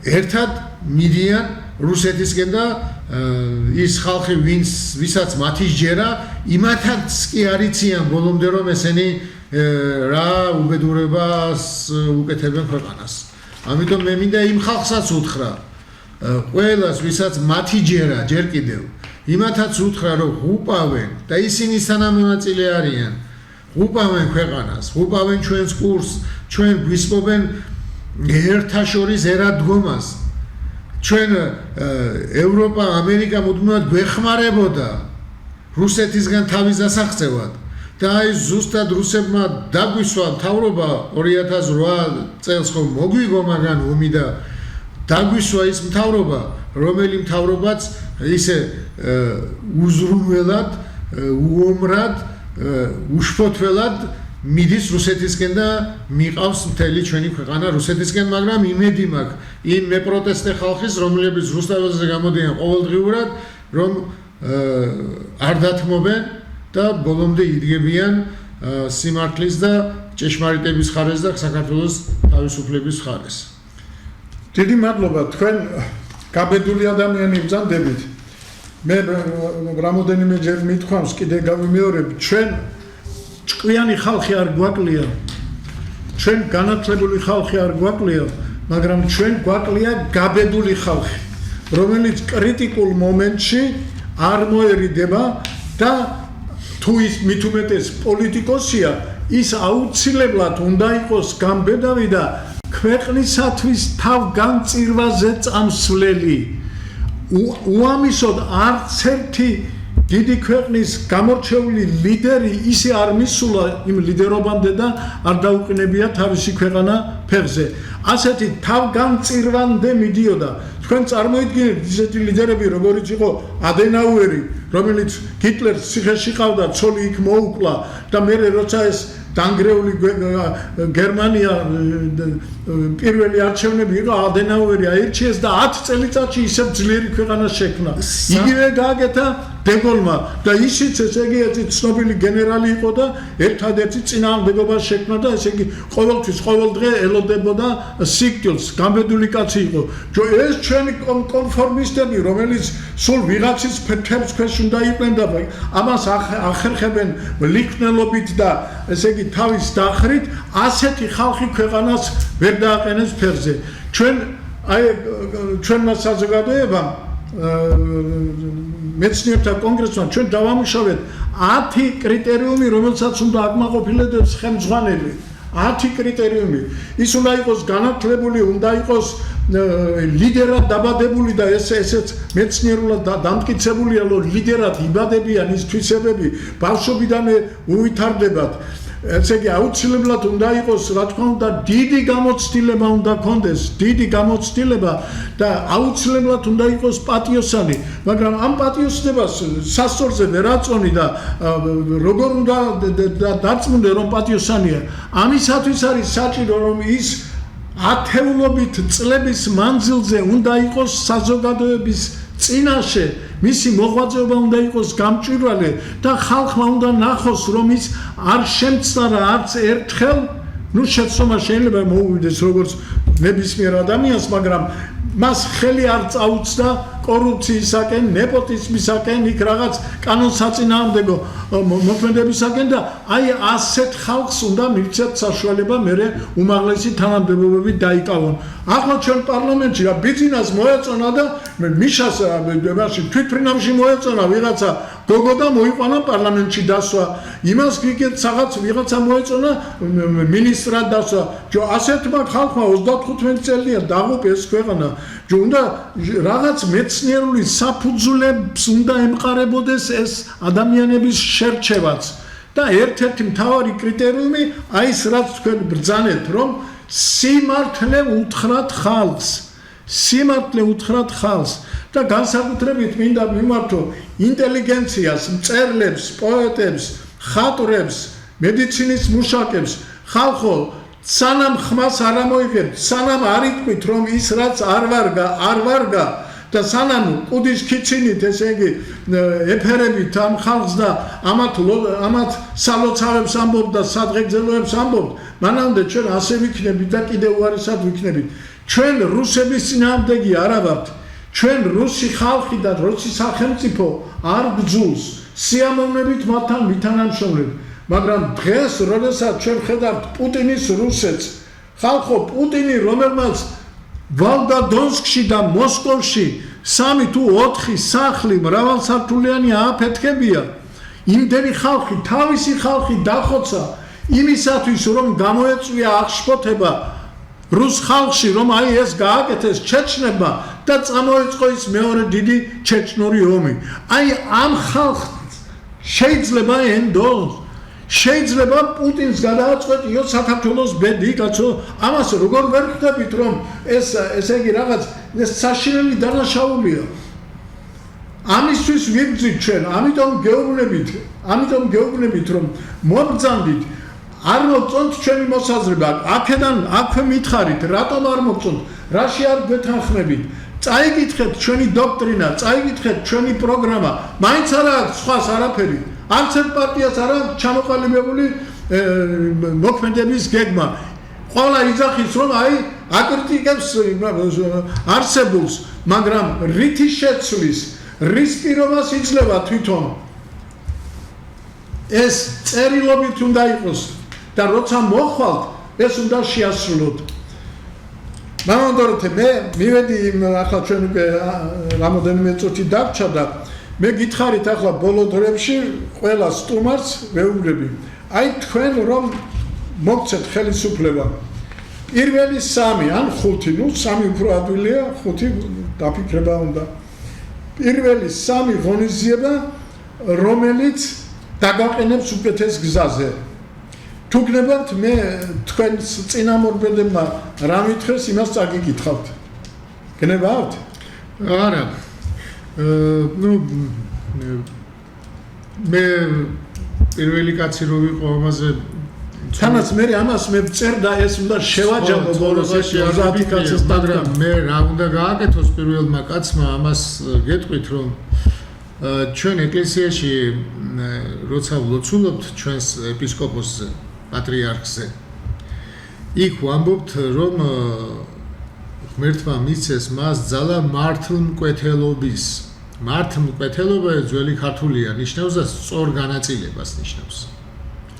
ერთად მიდიან რუსეთისკენ და ის ხალხი ვისაც მათი ჯერა იმათაც კი არიციან ბოლომდე რომ ესენი რა უბედურებას უკეთებენ ქვეყანას. ამიტომ მე მინდა იმ ხალხსაც უთხრა ყველას ვისაც მათი ჯერა ჯერ კიდევ იმათაც უთხრა რომ ღუპავენ და ისინი თანამონაწილე არიან ღუპავენ ქვეყანას, ღუპავენ ჩვენს კურსს, ჩვენ გვისპობენ ერთაშორის ერადგომას. ჩვენ ევროპა, ამერიკა მუდმივად გვეხმარებოდა რუსეთისგან თავის დასაღწევად და აი ზუსტად რუსებმა დაგვისვა მთავრობა 2008 წელს ხომ მოგვიგო მაგან ომი და დაგვისვა ის მთავრობა, რომელი მთავრობაც ისე უზრუნველად, უომრად უშფოთველად მიდის რუსეთისკენ და მიყავს მთელი ჩვენი ქვეყანა რუსეთისკენ, მაგრამ იმედი მაქვს იმ მეპროტესტე ხალხის, რომლებიც რუსთაველზე გამოდიან ყოველდღიურად, რომ არ დათმობენ და ბოლომდე იდგებიან სიმართლის და ჭეშმარიტების მხარეს და საქართველოს თავისუფლების მხარეს. დიდი მადლობა თქვენ გაბედული ადამიანი ბრძანდებით. მე რამოდენიმეჯერ მithქვამს კიდე გავიმეორებ ჩვენ ჭკვიანი ხალხი არ გვაკლია ჩვენ განათლებული ხალხი არ გვაკლია მაგრამ ჩვენ გვაკლია გაბედული ხალხი რომელიც კრიტიკულ მომენტში არ მოერიდება და თუ ის მით უმეტეს პოლიტიკოსია ის აუცილებლად უნდა იყოს გამბედავი და ქვეყნისათვის თავგანწირვაზე წამსვლელი უამისოდ არც ერთი დიდი ქვეყნის გამორჩეული ლიდერი ისე არ მისულა იმ ლიდერობამდე და არ დაუყენებია თავისი ქვეყანა ფეხზე ასეთი თავგანწირვამდე მიდიოდა თქვენ წარმოიდგინეთ ისეთი ლიდერები როგორიც იყო ადენაუერი რომელიც ჰიტლერს ციხეში ყავდა ცოლი იქ მოუკლა და მერე როცა ეს დანგრეული გერმანია პირველი არჩევნები იყო ადენაუერი აირჩიეს და 10 წელიწადში ისევ ძლიერი ქვეყანა შექმნა იგივე გააკეთა დეგოლმა და ისიც ესე იგი ერთი ცნობილი გენერალი იყო და ერთადერთი წინააღმდეგობა შექმნა და ესე იგი ყოველთვის ყოველ დღე ელოდებოდა სიკვდილს გამბედული კაცი იყო ეს ჩვენი კონფორმისტები რომელიც სულ ვიღაცის ფერფერს ქვეშ უნდა იყვნენ და ამას ახერხებენ ლიქნელობით და ესე იგი თავის დახრით ასეთი ხალხი ქვეყანას ვერ დააყენებს ფერზე ჩვენმა საზოგადოებამ მეცნიერთა კონგრესმა ჩვენ დავამუშავეთ 10 კრიტერიუმი რომელსაც უნდა აკმაყოფილებდეს ხელმძღვანელი 10 კრიტერიუმი ის უნდა იყოს განათლებული უნდა იყოს ლიდერად დაბადებული და ესეც მეცნიერულად დამტკიცებულია რომ ლიდერად იბადებიან ის თვისებები ბავშვობიდანვე უვითარდებათ ესე იგი აუცილებლად უნდა იყოს რა თქმა უნდა დიდი გამოცდილება უნდა კონდეს დიდი გამოცდილება და აუცილებლად უნდა იყოს პატიოსანი მაგრამ ამ პატიოსნებას სასწორზე ვერ აწონი და როგორ უნდა დარწმუნდე რომ პატიოსანია ამისათვის არის საჭირო რომ ის ათეულობით წლების მანძილზე უნდა იყოს საზოგადოების წინაშე მისი მოღვაწეობა უნდა იყოს გამჭვირვალე და ხალხმა უნდა ნახოს რომ ის არ შემცნარა არც ერთხელ ნუ შეცდომა შეიძლება მოუვიდეს როგორც ნებისმიერ ადამიანს მაგრამ მას ხელი არ წაუწდა კორუფციისაკენ, ნეპოტიზმისაკენ, იქ რაღაც კანონსაწინააღმდეგო მოქმედებისაკენ და აი ასეთ ხალხს უნდა მივცეთ საშუალება მერე უმაღლესი თანამდებობები დაიკავონ. ახლა ჩვენ პარლამენტში რა ბიძინას მოეწონა და მიშას მაშინ თვითფრინავში მოეწონა ვიღაცა გოგო და მოიყვანა პარლამენტში დასვა. იმას გიგეთ რაღაც ვიღაცა მოეწონა მინისტრად დასვა. ასეთმა ხალხმა 35 წელია დაღუპეს ქვეყანა. უნდა რაღაც მეცნიერული საფუძვლებს უნდა ემყარებოდეს ეს ადამიანების შერჩევაც და ერთ-ერთი მთავარი კრიტერიუმი აი ეს რაც თქვენ ბრძანეთ რომ სიმართლე უთხრათ ხალხს და განსაკუთრებით მინდა მიმართო ინტელიგენციას, მწერლებს, პოეტებს, ხატრებს, მედიცინის მუშაკებს, ხალხო სანამ ხმას არ ამოიღებთ, სანამ არ იტყვით რომ ის რაც არ ვარგა და სანამ კუდის ქიცინით ესე იგი ეფერებით ამ ხალხს და ამათ სალოცავებს ამბობთ და სადღეგრძელოებს ამბობთ, მანამდე ჩვენ ასე ვიქნებით და კიდევ უარესად ვიქნებით. ჩვენ რუსების წინააღმდეგი არ ვართ. ჩვენ რუსი ხალხი და რუსი სახელმწიფო არ გძულს სიამოვნებით მათთან ვითანამშრომლებ. მაგრამ დღეს როდესაც ჩვენ ხედავთ პუტინის რუსეთს, ხალხო პუტინი რომელმაც ვალდადონსკში და მოსკოვში 3 თუ 4 სახლი მრავალსართულიანი ააფეთქებია, იმდენი ხალხი, თავისი ხალხი დახოცა იმისათვის რომ გამოეწვია აღშფოთება რუს ხალხში რომ აი ეს გააკეთეს ჩეჩნებმა და წამოეწყო ის მეორე დიდი ჩეჩნური ომი. აი ამ ხალხს შეიძლება ენდოს შეიძლება პუტინს გადააწყვეტიო საქართველოს ბედი კაცო ამას როგორ ვერ ხვდებით რომ ესე იგი რაღაც ეს საშინელი დანაშაულია ამისთვის ვიბრძვით ჩვენ ამიტომ გეუბნებით რომ მობრძანდით არ მოგწონთ ჩვენი მოსაზრება აქედან აქვე მითხარით რატომ არ მოგწონთ რაში არ გვეთანხმებით წაიკითხეთ ჩვენი დოქტრინა წაიკითხეთ ჩვენი პროგრამა მაინც არა აქვს სხვას არაფერი არც ერთ პარტიას არ აქვს ჩამოყალიბებული მოქმედების გეგმა ყველა იძახის რომ აი აკრიტიკებს არსებულს მაგრამ რითი შეცვლის რის პირობას იძლევა თვითონ ეს წერილობით უნდა იყოს და როცა მოხვალთ ეს უნდა შეასრულოთ. მამონ დოროთე მე მივედი ახლა ჩვენ უკვე რამოდენიმე წუთი დარჩა და მე გითხარით ახლა ბოლო დროებში ყველა სტუმარს ვეუბნები აი თქვენ რომ მოგცეთ ხელისუფლება პირველი 3 ან 5 ნუ 3 უფრო ადვილია 5 დაფიქრება უნდა პირველი 3 ღონისძიება რომელიც დაგაყენებს უკეთეს გზაზე თუ გნებავთ მე თქვენს წინამორბედებმა რა მითხრეს იმას წაგიკითხავთ გნებავთ არა ну მე პირველი კაცი რო ვიყო ამაზე თანაც მე ამას მე წერდა ეს უნდა შევაჯამო ბოლოს ეს 30 კაცის მაგრამ მე რა უნდა გააკეთოს პირველმა კაცმა ამას გეტყვით რომ ჩვენ ეკლესიაში როცა ვლოცულობთ ჩვენს ეპისკოპოსზე პატრიარქზე იქ ვამბობთ რომ ღმერთმა მისცეს მას ძალა მართლმკვეთელობის მართლმკვეთელობა ძველი ქართულია ნიშნავს და სწორ განაწილებას ნიშნავს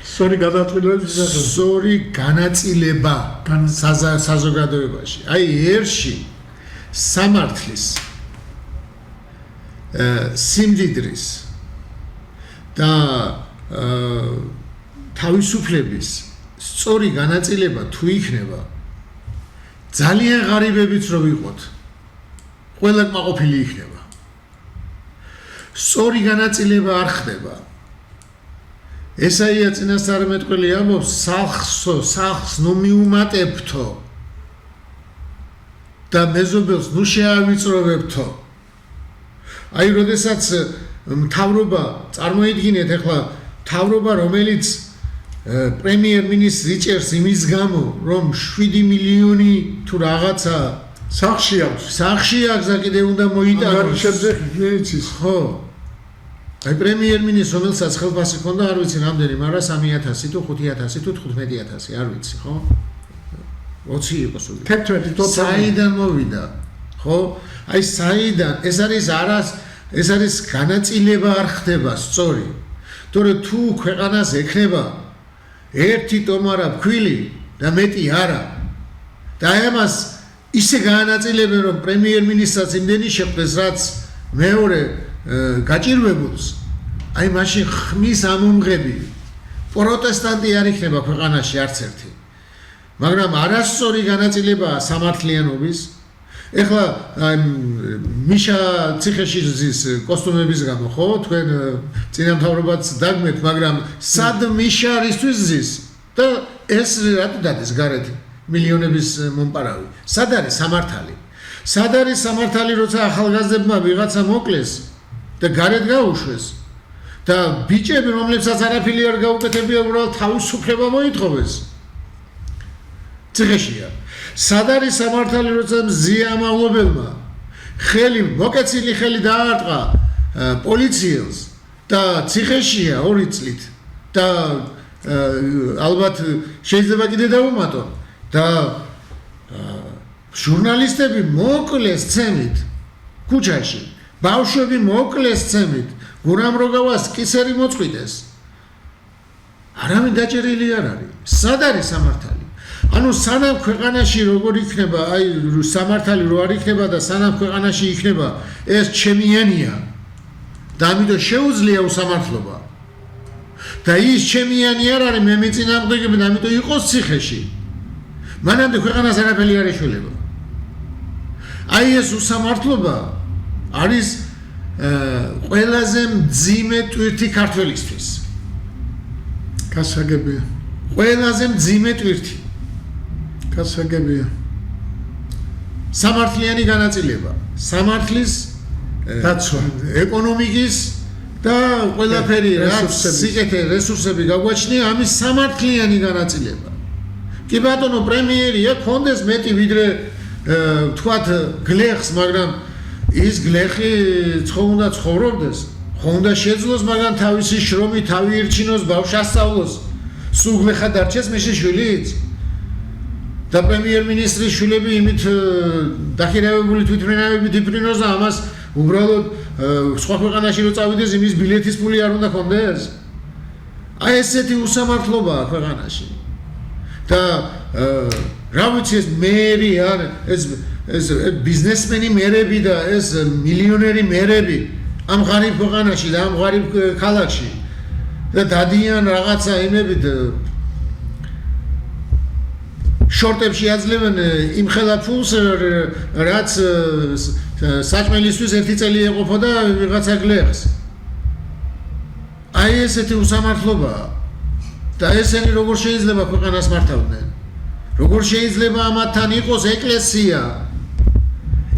სწორი განაწილება საზოგადოებაში აი ერში სამართლის სიმდიდრის და თავისუფლების სწორი განაწილება თუ იქნება ძალიან ღარიბებიც რო ვიყოთ ყველა კმაყოფილი იქნება სწორი განაწილება არ ხდება ესაია წინასწარმეტყველი ამბობს სახლს ნუ მიუმატებთო და მეზობელს ნუ შეავიწროვებთო აი როდესაც მთავრობა წარმოიდგინეთ ახლა მთავრობა რომელიც პრემიერ-მინისტრს იჭერს იმის გამო რომ 7 მილიონი თუ რაღაცა სახში აქვს და კიდე უნდა მოიტანოს შეძეხი ხო აი პრემიერ-მინისტრს რომელსაც ხელფასი ჰქონდა არ ვიცი რამდენი მაგრამ 3000 თუ 5000 თუ 15000 არ ვიცი ხო 20 იყო სულ 11 თოთა საიდან მოვიდა ხო აი საიდან ეს არის განაწილება არ ხდება სწორი თორე თუ ქვეყანას ექნება ერთი ტომარა ფქვილი და მეტი არა და ამას ისე გაანაწილებენ რომ პრემიერ-მინისტრს იმდენი შეხვდეს რაც მეორე გაჭირვებულს აი მაშინ ხმის ამომღები პროტესტანტი არ იქნება ქვეყანაში არც ერთი მაგრამ არასწორი განაწილებაა სამართლიანობის ეხლა მიშა ციხეში ზის კოსტუმების გამო ხო თქვენ წინამთავრობაც დაგმეთ მაგრამ სად მიშა რისთვის ზის და ეს რატო დადეს გარეთ მილიონების მომპარავი სად არის სამართალი როცა ახალგაზრდებმა ვიღაცა მოკლეს და გარეთ გაუშვეს და ბიჭები რომლებსაც არაფერი არ გაუკეთებია უბრალოდ თავისუფლება მოითხოვეს ციხეშია სად არის სამართალი როცა მზია მაღლობელმა მოკეცილი ხელი დაარტყა პოლიციელს და ციხეშია 2 წლით და ალბათ შეიძლება კიდე დაუმატონ და ჟურნალისტები მოკლეს ცემით ქუჩაში ბავშვები მოკლეს ცემით გურამ როგავას კისერი მოწყვიტეს არავინ დაჭერილი არ არის სად არის სამართალი ანუ სანამ ქვეყანაში როგორ იქნება აი სამართალი რო არ იქნება და სანამ ქვეყანაში იქნება ეს ჩემიანია და ამიტომ შეუძლია უსამართლობა და ის ჩემიანი არ არის მე მიწინააღმდეგები და ამიტომ იყოს ციხეში მანამდე ქვეყანას არაფერი არ ეშველება აი ეს უსამართლობა არის ყველაზე მძიმე ტვირთი ქართველისთვის გასაგებია ყველაზე მძიმე ტვირთი გასაგებია სამართლიანი განაწილება სამართლის დაცვა ეკონომიკის და ყველაფერი რაც სიკეთე რესურსები გაგვაჩნია ამის სამართლიანი განაწილება კი ბატონო პრემიერია კონდეს მეტი ვიდრე თქვათ გლეხს მაგრამ ის გლეხი უნდა ცხოვრობდეს ხო უნდა შეძლოს მაგრამ თავისი შრომი თავი ირჩინოს ბავშვს ასწავლოს სულ გლეხა დარჩეს მეში შვილიც და პრემიერ-მინისტრის შვილები იმით დახირავებული თვითმფრინავებით იფრინოს და ამას უბრალოდ სხვა ქვეყანაში რო წავიდეს იმის ბილეთის ფული არ უნდა კონდეს? აი ესეთი უსამართლობაა ქვეყანაში. და რა ვიცი ეს მეერი არ ეს ბიზნესმენი მერები და ეს მილიონერი მერები ამ ღარიბ ქვეყანაში და ამ ღარიბ ქალაქში და დადიან რაღაცა იმებით შორტებში აძლევენ იმ ხელა ფულს რაც საჭმელისთვის 1 წელი ეყოფოდა ვიღაცა გლეხს. აი ესეთი უსამართლობაა. და ესენი როგორ შეიძლება ქვეყანას მართავდნენ? როგორ შეიძლება ამათთან იყოს ეკლესია?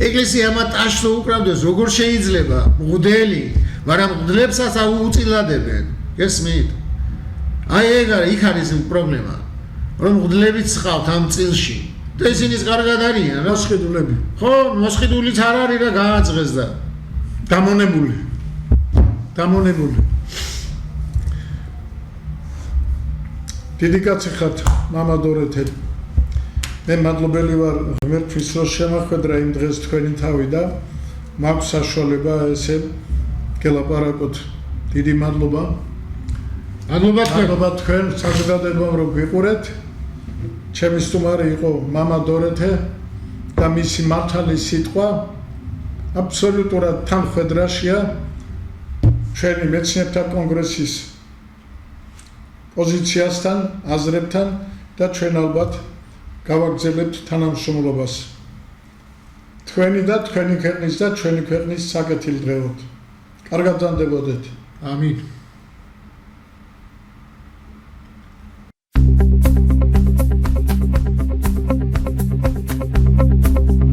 ეკლესია ამათ ტაშს უკრავდეს, როგორ შეიძლება? მღვდელი, მაგრამ მღვდლებსაც აუწილადებენ. გესმით? აი ეგ არის პრობლემა. რომ მღვდლებიც ხავთ ამ წილში. და ისინიც კარგად არიან, რა? მოსყიდულები. ხო, მოსყიდულიც არ არის რა გააძღეს და დამონებული. დიდი კაცი ხართ, მამა დორეთე. მე მადლობელი ვარ ღმერთთვის, რომ შემახვედრა იმ დღეს თქვენი თავი და მაქვს საშუალება ესე გელაპარაკოთ. დიდი მადლობა. მადლობა თქვენ საზოგადოებამ რომ გიყურეთ. ჩემი სტუმარი იყო მამა დორეთე და მისი მართალი სიტყვა აბსოლუტურად თანხვედრაშია ჩვენი მეცნიერთა კონგრესის პოზიციასთან, აზრებთან და ჩვენ ალბათ გავაგრძელებთ თანამშრომლობას. თქვენი და თქვენი ქვეყნის და ჩვენი ქვეყნის საკეთილდღეოდ. კარგად ზანდებოდეთ. ამინ.